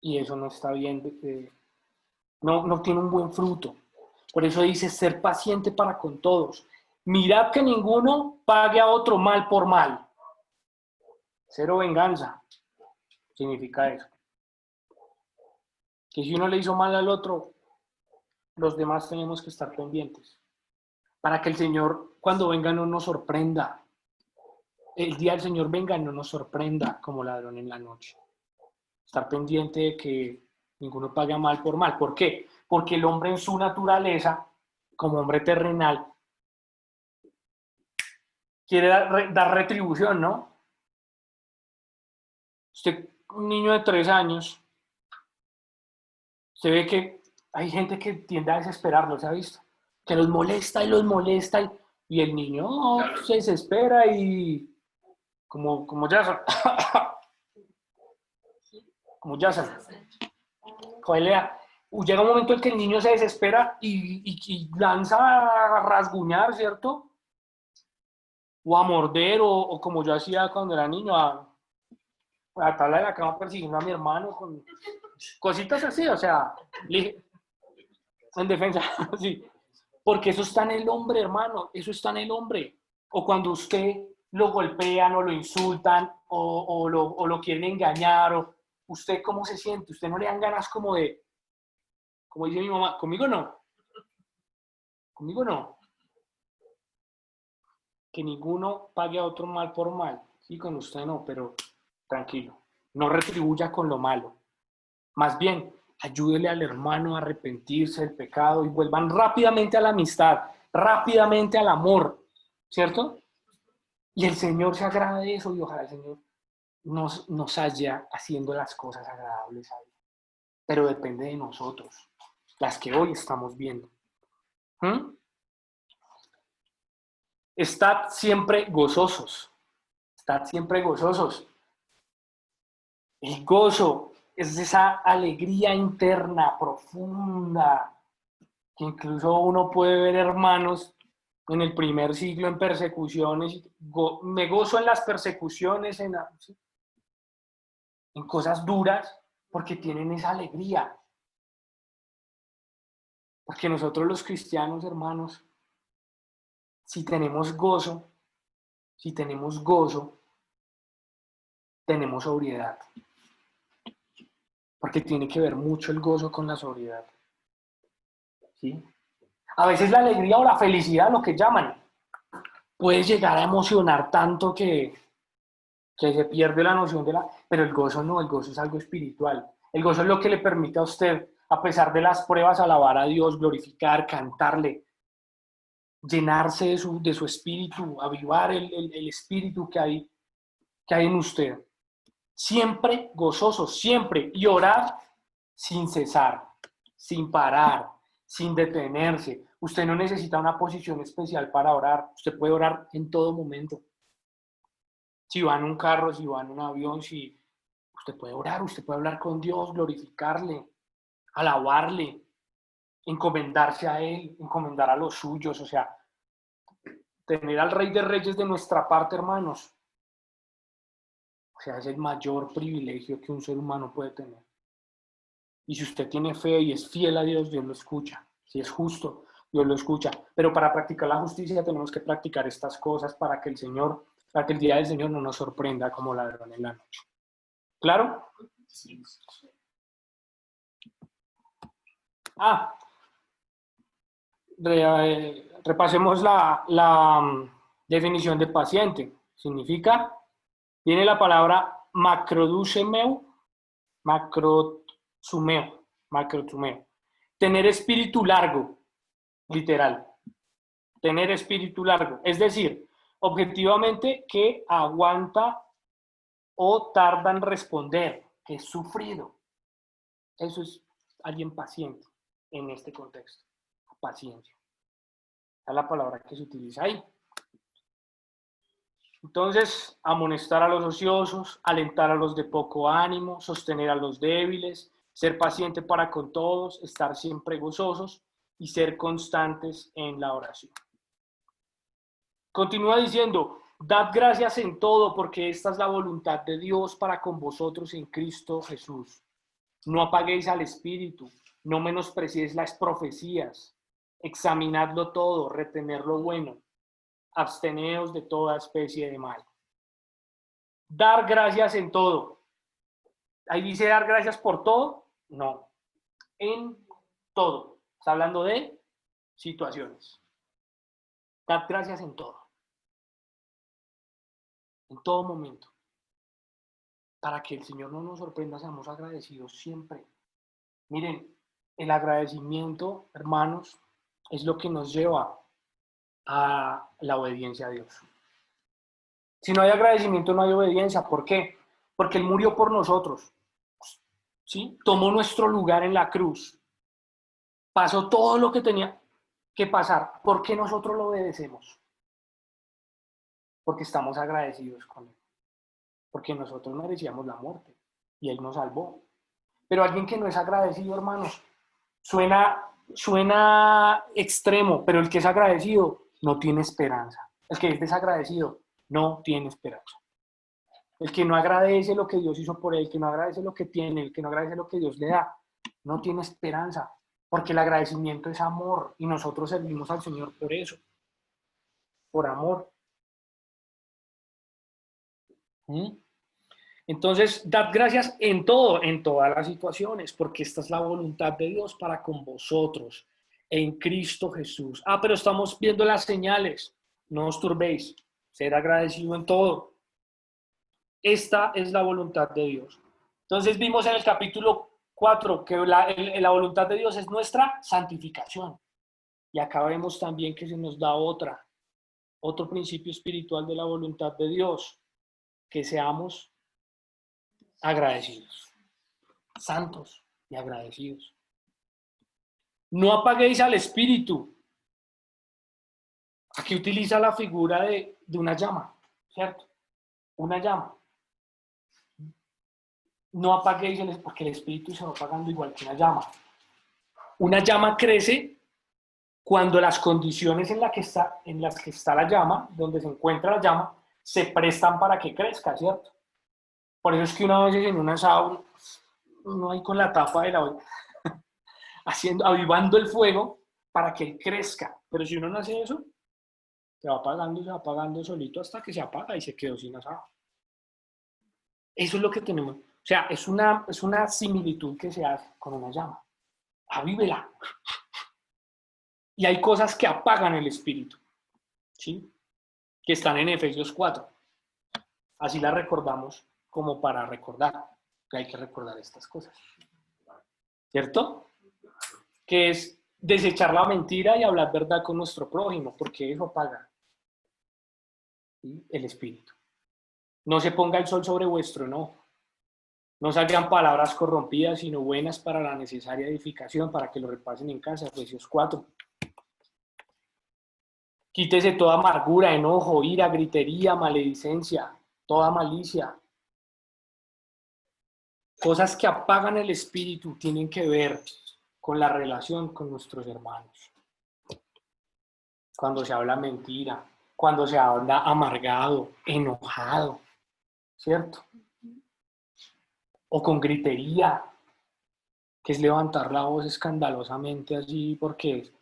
y eso no está bien, no tiene un buen fruto. Por eso dice ser paciente para con todos. Mirad que ninguno pague a otro mal por mal. Cero venganza significa eso. Que si uno le hizo mal al otro, los demás tenemos que estar pendientes. Para que el Señor, cuando venga, no nos sorprenda. El día del Señor venga, no nos sorprenda como ladrón en la noche. Estar pendiente de que ninguno pague mal por mal. ¿Por qué? Porque el hombre en su naturaleza, como hombre terrenal, quiere dar retribución, ¿no? Usted, un niño de 3 años, se ve que hay gente que tiende a desesperarlo, ¿se ha visto? Que los molesta y el niño se desespera y como Jason, como Jason, llega un momento en que el niño se desespera y lanza a rasguñar, ¿cierto? O a morder, o como yo hacía cuando era niño, a tabla de la cama persiguiendo a mi hermano con cositas así, o sea, en defensa, sí. Porque eso está en el hombre, hermano, eso está en el hombre. O cuando usted lo golpean o lo insultan o lo quieren engañar, o usted cómo se siente, usted no le dan ganas como dice mi mamá, conmigo no, que ninguno pague a otro mal por mal, sí, con usted no, pero tranquilo, no retribuya con lo malo, más bien, ayúdele al hermano a arrepentirse del pecado y vuelvan rápidamente a la amistad, rápidamente al amor, ¿cierto? Y el Señor se agrada de eso y ojalá el Señor nos halla haciendo las cosas agradables a Él. Pero depende de nosotros, las que hoy estamos viendo. Estad siempre gozosos. Estad siempre gozosos. El gozo es esa alegría interna, profunda, que incluso uno puede ver hermanos en el primer siglo en persecuciones. Me gozo en las persecuciones, en cosas duras, porque tienen esa alegría. Porque nosotros los cristianos, hermanos, si tenemos gozo, tenemos sobriedad. Porque tiene que ver mucho el gozo con la sobriedad. ¿Sí? A veces la alegría o la felicidad, lo que llaman, puede llegar a emocionar tanto que se pierde la noción de la... Pero el gozo no, el gozo es algo espiritual. El gozo es lo que le permite a usted, a pesar de las pruebas, alabar a Dios, glorificar, cantarle, llenarse de su espíritu, avivar el espíritu que hay en usted. Siempre gozoso, siempre. Y orar sin cesar, sin parar, sin detenerse. Usted no necesita una posición especial para orar. Usted puede orar en todo momento. Si va en un carro, si va en un avión, si usted puede orar, usted puede hablar con Dios, glorificarle, alabarle, encomendarse a Él, encomendar a los suyos, o sea, tener al Rey de Reyes de nuestra parte, hermanos. O sea, es el mayor privilegio que un ser humano puede tener. Y si usted tiene fe y es fiel a Dios, Dios lo escucha. Si es justo, Dios lo escucha. Pero para practicar la justicia tenemos que practicar estas cosas para que el día del Señor no nos sorprenda como ladrón en la noche. ¿Claro? Sí. Repasemos la definición de paciente. Significa, viene la palabra macrodusumeo, macrotumeo. Tener espíritu largo, literal. Tener espíritu largo. Es decir, objetivamente que aguanta o tarda en responder, que es sufrido. Eso es alguien paciente en este contexto. Paciencia. Esa es la palabra que se utiliza ahí. Entonces, amonestar a los ociosos, alentar a los de poco ánimo, sostener a los débiles, ser paciente para con todos, estar siempre gozosos y ser constantes en la oración. Continúa diciendo, dad gracias en todo porque esta es la voluntad de Dios para con vosotros en Cristo Jesús. No apaguéis al espíritu, no menospreciéis las profecías, examinadlo todo, retened lo bueno, absteneos de toda especie de mal. Dar gracias en todo. Ahí dice dar gracias por todo. No, en todo. Está hablando de situaciones. Dar gracias en todo. En todo momento. Para que el Señor no nos sorprenda, seamos agradecidos siempre. Miren, el agradecimiento, hermanos, es lo que nos lleva a la obediencia a Dios. Si no hay agradecimiento, no hay obediencia. ¿Por qué? Porque Él murió por nosotros. ¿Sí? Tomó nuestro lugar en la cruz. Pasó todo lo que tenía que pasar. ¿Por qué nosotros lo obedecemos? Porque estamos agradecidos con Él. Porque nosotros merecíamos la muerte y Él nos salvó. Pero alguien que no es agradecido, hermanos, suena extremo, pero el que es agradecido no tiene esperanza. El que es desagradecido no tiene esperanza. El que no agradece lo que Dios hizo por él, el que no agradece lo que tiene, el que no agradece lo que Dios le da, no tiene esperanza. Porque el agradecimiento es amor y nosotros servimos al Señor por eso, por amor. Entonces, dad gracias en todo, en todas las situaciones, porque esta es la voluntad de Dios para con vosotros, en Cristo Jesús. Pero estamos viendo las señales, no os turbéis, ser agradecido en todo. Esta es la voluntad de Dios. Entonces vimos en el capítulo 4 que la voluntad de Dios es nuestra santificación. Y acá vemos también que se nos da otro principio espiritual de la voluntad de Dios, que seamos agradecidos. Santos y agradecidos. No apaguéis al espíritu. Aquí utiliza la figura de una llama, ¿cierto? Una llama. No apaguéis porque el espíritu se va apagando igual que una llama. Una llama crece cuando las condiciones en las que está la llama, donde se encuentra la llama, se prestan para que crezca, ¿cierto? Por eso es que una vez en un asado, uno ahí con la tapa de la olla, avivando el fuego para que crezca. Pero si uno no hace eso, se va apagando solito hasta que se apaga y se quedó sin asado. Eso es lo que tenemos. O sea, es una similitud que se hace con una llama. Avívela. Y hay cosas que apagan el espíritu, ¿sí? Que están en Efesios 4. Así las recordamos como para recordar, que hay que recordar estas cosas. ¿Cierto? Que es desechar la mentira y hablar verdad con nuestro prójimo, porque eso apaga, ¿sí? El espíritu. No se ponga el sol sobre vuestro enojo. No salgan palabras corrompidas, sino buenas para la necesaria edificación, para que lo repasen en casa. Efesios 4. Quítese toda amargura, enojo, ira, gritería, maledicencia, toda malicia. Cosas que apagan el espíritu tienen que ver con la relación con nuestros hermanos. Cuando se habla mentira, cuando se habla amargado, enojado, ¿cierto? O con gritería, que es levantar la voz escandalosamente allí porque es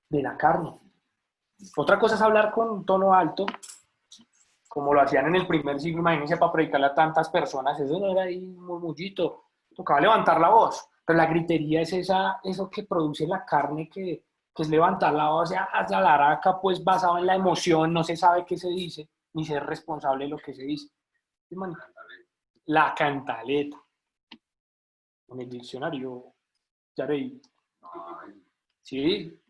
de la carne. Otra cosa es hablar con un tono alto, como lo hacían en el primer siglo, imagínense, para predicarle a tantas personas, eso no era ahí un murmullito, tocaba levantar la voz, pero la gritería es eso que produce la carne, que es levantar la voz hacia la araca, pues basado en la emoción, no se sabe qué se dice, ni ser responsable de lo que se dice. La cantaleta. En el diccionario, ya leí. Sí,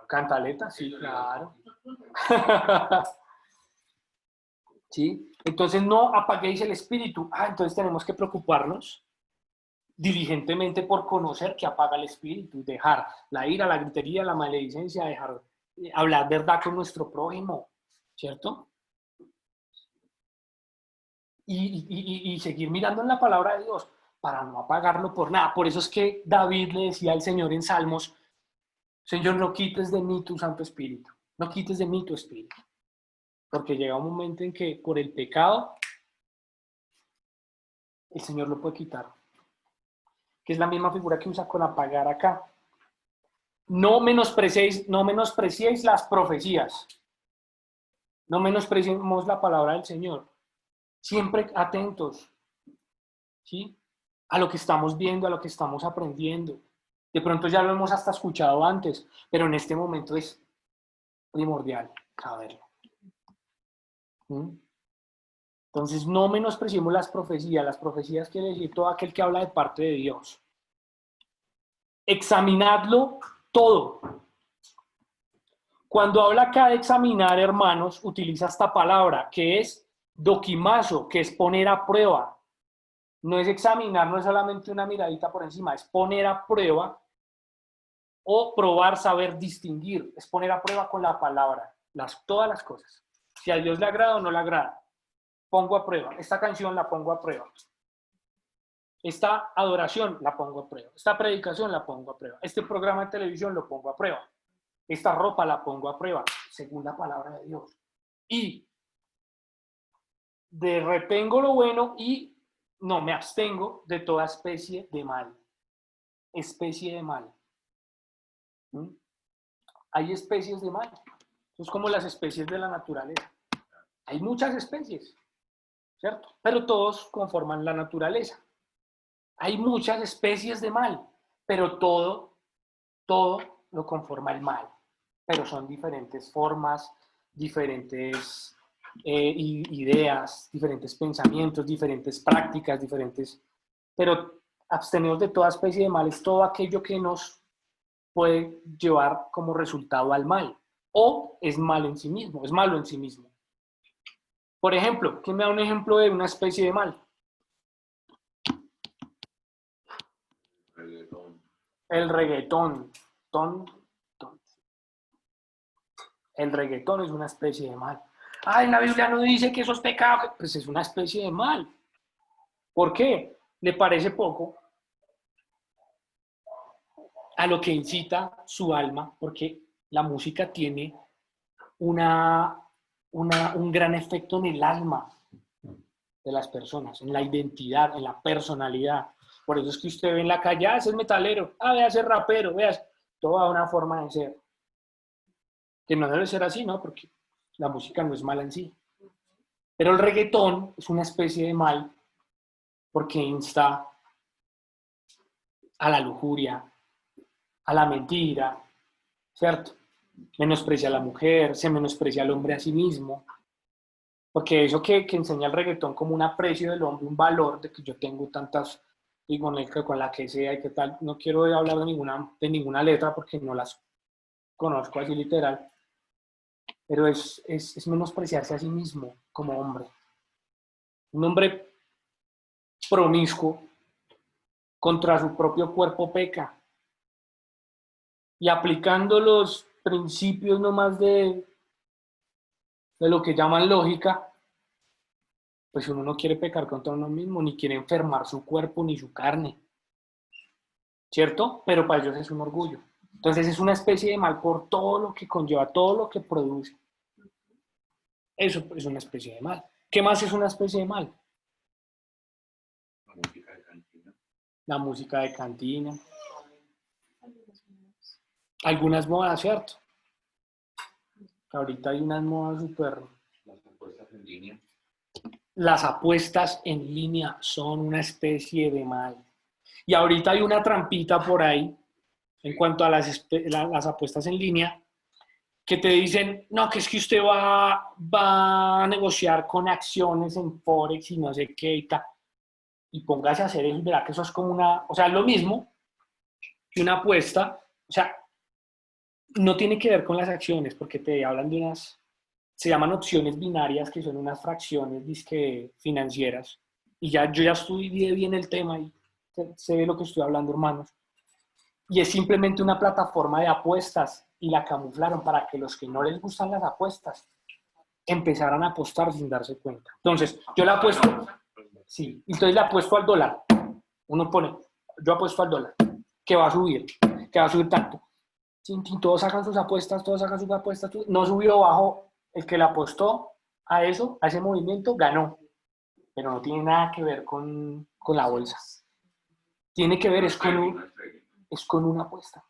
cantaleta, sí, claro. ¿Sí? Entonces no apaguéis el espíritu. Entonces tenemos que preocuparnos diligentemente por conocer que apaga el espíritu, dejar la ira, la gritería, la maledicencia, dejar hablar verdad con nuestro prójimo, ¿cierto? Y seguir mirando en la palabra de Dios para no apagarlo por nada. Por eso es que David le decía al Señor en Salmos: Señor, no quites de mí tu Santo Espíritu, no quites de mí tu Espíritu. Porque llega un momento en que por el pecado el Señor lo puede quitar. Que es la misma figura que usa con apagar acá. No menospreciéis las profecías. No menospreciemos la palabra del Señor. Siempre atentos, ¿sí? A lo que estamos viendo, a lo que estamos aprendiendo. De pronto ya lo hemos hasta escuchado antes, pero en este momento es primordial saberlo. Entonces, no menospreciemos las profecías. Las profecías quiere decir todo aquel que habla de parte de Dios. Examinadlo todo. Cuando habla acá de examinar, hermanos, utiliza esta palabra que es doquimazo, que es poner a prueba. No es examinar, no es solamente una miradita por encima, es poner a prueba o probar, saber distinguir. Es poner a prueba con la palabra, todas las cosas. Si a Dios le agrada o no le agrada, pongo a prueba. Esta canción la pongo a prueba. Esta adoración la pongo a prueba. Esta predicación la pongo a prueba. Este programa de televisión lo pongo a prueba. Esta ropa la pongo a prueba, según la palabra de Dios. Y retengo lo bueno y no me abstengo de toda especie de mal. Especie de mal. Hay especies de mal. Es como las especies de la naturaleza. Hay muchas especies, ¿cierto? Pero todos conforman la naturaleza. Hay muchas especies de mal, pero todo lo conforma el mal. Pero son diferentes formas, diferentes ideas, diferentes pensamientos, diferentes prácticas, pero absteneos de toda especie de mal es todo aquello que nos puede llevar como resultado al mal, o es malo en sí mismo, es malo en sí mismo. Por ejemplo, ¿quién me da un ejemplo de una especie de mal? reggaetón. El reggaetón. Ton. El reggaetón es una especie de mal. En la Biblia no dice que eso es pecado. Pues es una especie de mal. ¿Por qué? ¿Le parece poco a lo que incita su alma? Porque la música tiene un gran efecto en el alma de las personas, en la identidad, en la personalidad. Por eso es que usted ve en la calle, ese es metalero, vea, ese rapero, veas, toda una forma de ser. Que no debe ser así, ¿no? Porque la música no es mala en sí. Pero el reggaetón es una especie de mal porque insta a la lujuria, a la mentira, ¿cierto? Menosprecia a la mujer, se menosprecia al hombre a sí mismo. Porque eso que enseña el reggaetón como un aprecio del hombre, un valor de que yo tengo tantas, y con la que sea y qué tal, no quiero hablar de ninguna letra porque no las conozco así literal, pero es menospreciarse a sí mismo como hombre. Un hombre promiscuo contra su propio cuerpo peca. Y aplicando los principios nomás de lo que llaman lógica, pues uno no quiere pecar contra uno mismo, ni quiere enfermar su cuerpo ni su carne, ¿cierto? Pero para ellos es un orgullo. Entonces es una especie de mal por todo lo que conlleva, todo lo que produce. Eso es una especie de mal. ¿Qué más es una especie de mal? La música de cantina. La música de cantina. Algunas modas, ¿cierto? Ahorita hay unas modas súper... Las apuestas en línea. Las apuestas en línea son una especie de mal. Y ahorita hay una trampita por ahí en cuanto a las apuestas en línea que te dicen, no, que es que usted va a negociar con acciones en Forex y no sé qué y tal. Y póngase a hacer eso y verá que eso es como o sea, es lo mismo que una apuesta. O sea, no tiene que ver con las acciones porque te hablan de se llaman opciones binarias, que son unas fracciones disque financieras. Y yo ya estudié bien el tema y sé de lo que estoy hablando, hermanos. Y es simplemente una plataforma de apuestas y la camuflaron para que los que no les gustan las apuestas empezaran a apostar sin darse cuenta. Entonces, yo la apuesto, sí, entonces le apuesto al dólar. Uno pone, yo apuesto al dólar, que va a subir tanto. Todos sacan sus apuestas, no subió o bajó. El que le apostó a eso, a ese movimiento, ganó. Pero no tiene nada que ver con la bolsa. Tiene que ver es con una apuesta.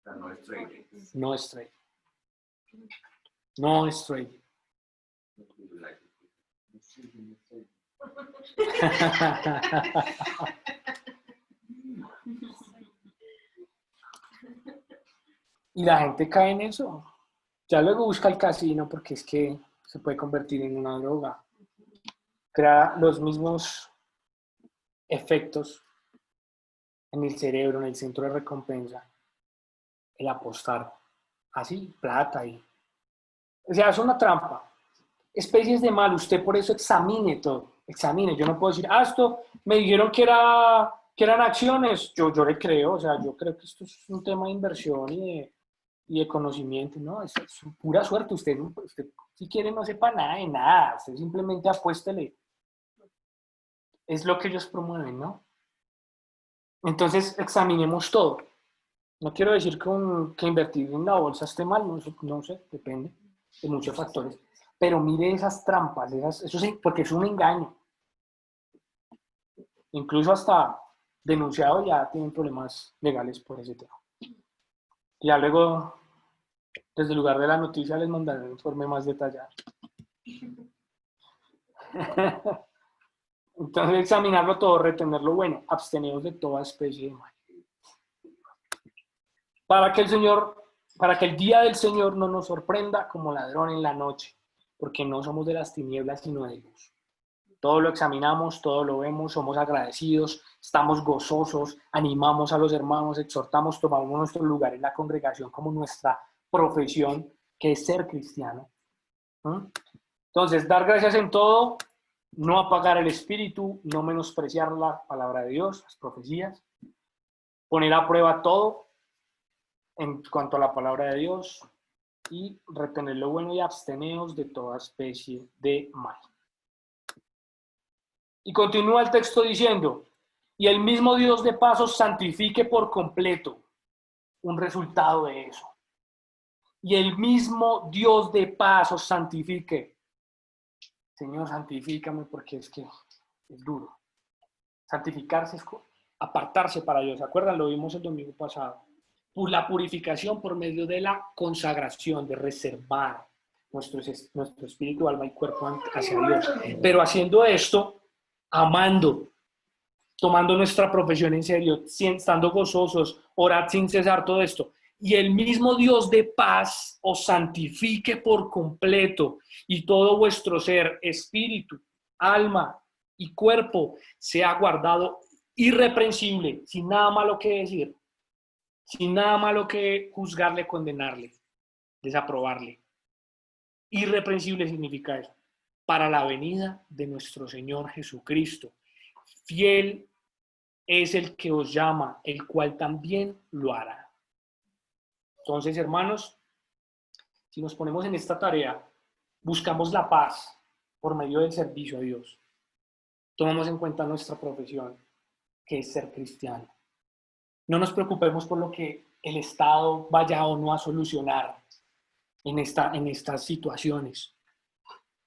No es trading. No es trading. No es trading. Y la gente cae en eso. Ya luego busca el casino porque es que se puede convertir en una droga. Crea los mismos efectos en el cerebro, en el centro de recompensa, el apostar. Así, plata y... O sea, es una trampa. Especies de mal, usted por eso examine todo. Examine. Yo no puedo decir, esto me dijeron que eran acciones. Yo le creo, o sea, yo creo que esto es un tema de inversión y de conocimiento, ¿no? Es pura suerte. Usted, si quiere, no sepa nada de nada. Usted simplemente apuéstele. Es lo que ellos promueven, ¿no? Entonces, examinemos todo. No quiero decir que invertir en la bolsa esté mal, no sé, depende de muchos factores. Pero mire esas trampas, eso sí, porque es un engaño. Incluso hasta denunciados ya tienen problemas legales por ese tema. Ya luego, desde el lugar de la noticia, les mandaré un informe más detallado. Entonces, examinarlo todo, retenerlo bueno, absteneos de toda especie de mal. Para que el día del Señor no nos sorprenda como ladrón en la noche, porque no somos de las tinieblas, sino de luz. Todo lo examinamos, todo lo vemos, somos agradecidos, estamos gozosos, animamos a los hermanos, exhortamos, tomamos nuestro lugar en la congregación como nuestra profesión, que es ser cristiano. Entonces, dar gracias en todo, no apagar el espíritu, no menospreciar la palabra de Dios, las profecías, poner a prueba todo en cuanto a la palabra de Dios y retener lo bueno y absteneos de toda especie de mal. Y continúa el texto diciendo, y el mismo Dios de paz os santifique por completo, un resultado de eso. Y el mismo Dios de paz os santifique. Señor, santifícame porque es que es duro. Santificarse es apartarse para Dios. ¿Se acuerdan? Lo vimos el domingo pasado. Por la purificación por medio de la consagración, de reservar nuestro espíritu, alma y cuerpo hacia Dios. Pero haciendo esto, amando, tomando nuestra profesión en serio, estando gozosos, orad sin cesar, todo esto. Y el mismo Dios de paz os santifique por completo, y todo vuestro ser, espíritu, alma y cuerpo sea guardado irreprensible, sin nada malo que decir, sin nada malo que juzgarle, condenarle, desaprobarle. Irreprensible significa eso. Para la venida de nuestro Señor Jesucristo. Fiel es el que os llama, el cual también lo hará. Entonces, hermanos, si nos ponemos en esta tarea, buscamos la paz por medio del servicio a Dios. Tomamos en cuenta nuestra profesión, que es ser cristiano. No nos preocupemos por lo que el Estado vaya o no a solucionar en estas situaciones.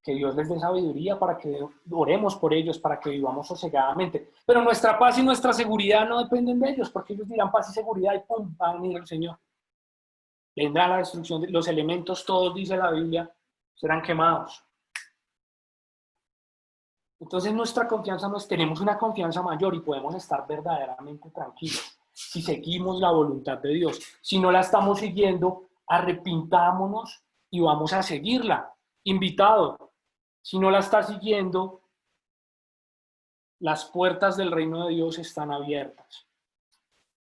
Que Dios les dé sabiduría para que oremos por ellos, para que vivamos sosegadamente. Pero nuestra paz y nuestra seguridad no dependen de ellos, porque ellos dirán paz y seguridad y ¡pum! Va a venir el Señor. Vendrá la destrucción de los elementos, todos, dice la Biblia, serán quemados. Entonces nuestra confianza, tenemos una confianza mayor y podemos estar verdaderamente tranquilos si seguimos la voluntad de Dios. Si no la estamos siguiendo, arrepintámonos y vamos a seguirla. Invitado, si no la está siguiendo, las puertas del reino de Dios están abiertas.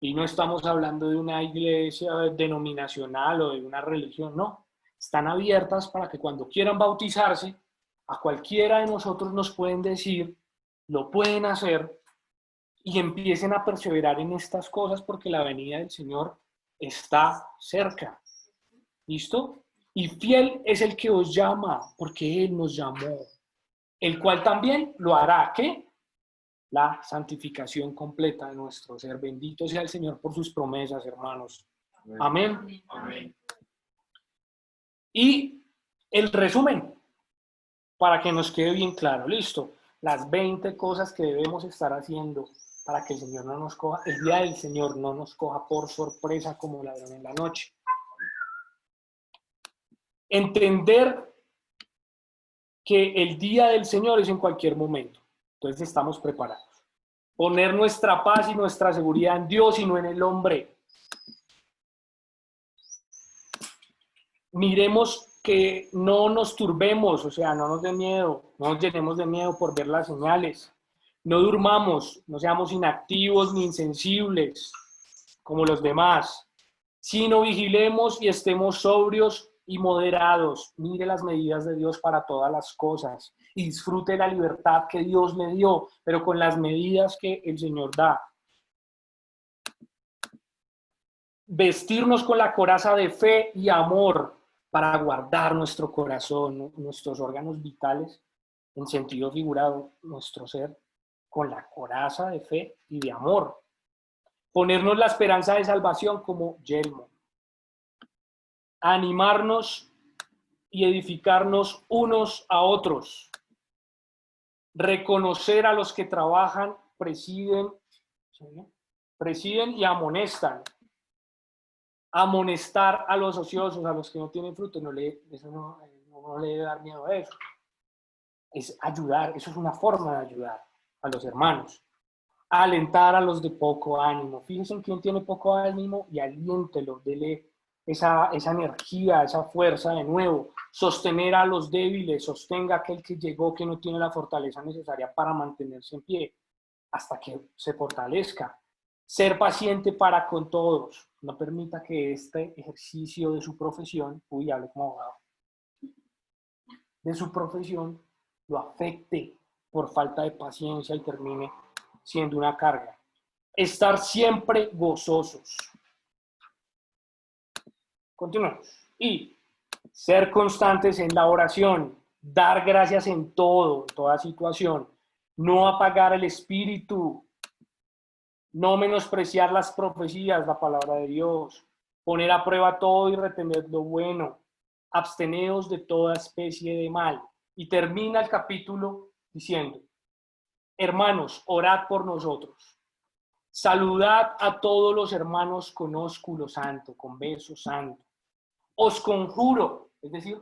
Y no estamos hablando de una iglesia denominacional o de una religión, no. Están abiertas para que cuando quieran bautizarse, a cualquiera de nosotros nos pueden decir, lo pueden hacer y empiecen a perseverar en estas cosas porque la venida del Señor está cerca. ¿Listo? Y fiel es el que os llama, porque Él nos llamó, el cual también lo hará. ¿Qué? La santificación completa de nuestro ser. Bendito sea el Señor por sus promesas, hermanos. Amén. Amén. Y el resumen, para que nos quede bien claro, listo. Las 20 cosas que debemos estar haciendo para que el Señor no nos coja, el día del Señor no nos coja por sorpresa como ladrón en la noche. Entender que el día del Señor es en cualquier momento. Entonces estamos preparados. Poner nuestra paz y nuestra seguridad en Dios y no en el hombre. Miremos que no nos turbemos, o sea, no nos dé miedo, no nos llenemos de miedo por ver las señales. No durmamos, no seamos inactivos ni insensibles como los demás, sino vigilemos y estemos sobrios y moderados. Mire las medidas de Dios para todas las cosas y disfrute la libertad que Dios le dio, pero con las medidas que el Señor da. Vestirnos con la coraza de fe y amor para guardar nuestro corazón, nuestros órganos vitales, en sentido figurado, nuestro ser, con la coraza de fe y de amor. Ponernos la esperanza de salvación como yelmo. Animarnos y edificarnos unos a otros. Reconocer a los que trabajan, presiden y amonestan. Amonestar a los ociosos, a los que no tienen fruto, no le debe dar miedo a eso. Es ayudar, eso es una forma de ayudar a los hermanos. Alentar a los de poco ánimo. Fíjense en quién tiene poco ánimo y aliéntelo, dele esa energía, esa fuerza de nuevo. Sostener a los débiles, sostenga a aquel que llegó, que no tiene la fortaleza necesaria para mantenerse en pie, hasta que se fortalezca. Ser paciente para con todos. No permita que este ejercicio de su profesión, hable como abogado, de su profesión lo afecte por falta de paciencia y termine siendo una carga. Estar siempre gozosos. Continuamos. Y ser constantes en la oración, dar gracias en todo, en toda situación, no apagar el espíritu, no menospreciar las profecías, la palabra de Dios, poner a prueba todo y retener lo bueno, absteneos de toda especie de mal. Y termina el capítulo diciendo, hermanos, orad por nosotros. Saludad a todos los hermanos con ósculo santo, con beso santo. Os conjuro, es decir,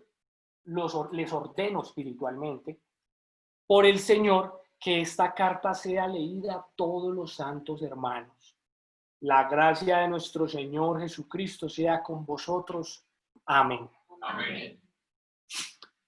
les ordeno espiritualmente, por el Señor, que esta carta sea leída a todos los santos hermanos. La gracia de nuestro Señor Jesucristo sea con vosotros. Amén. Amén.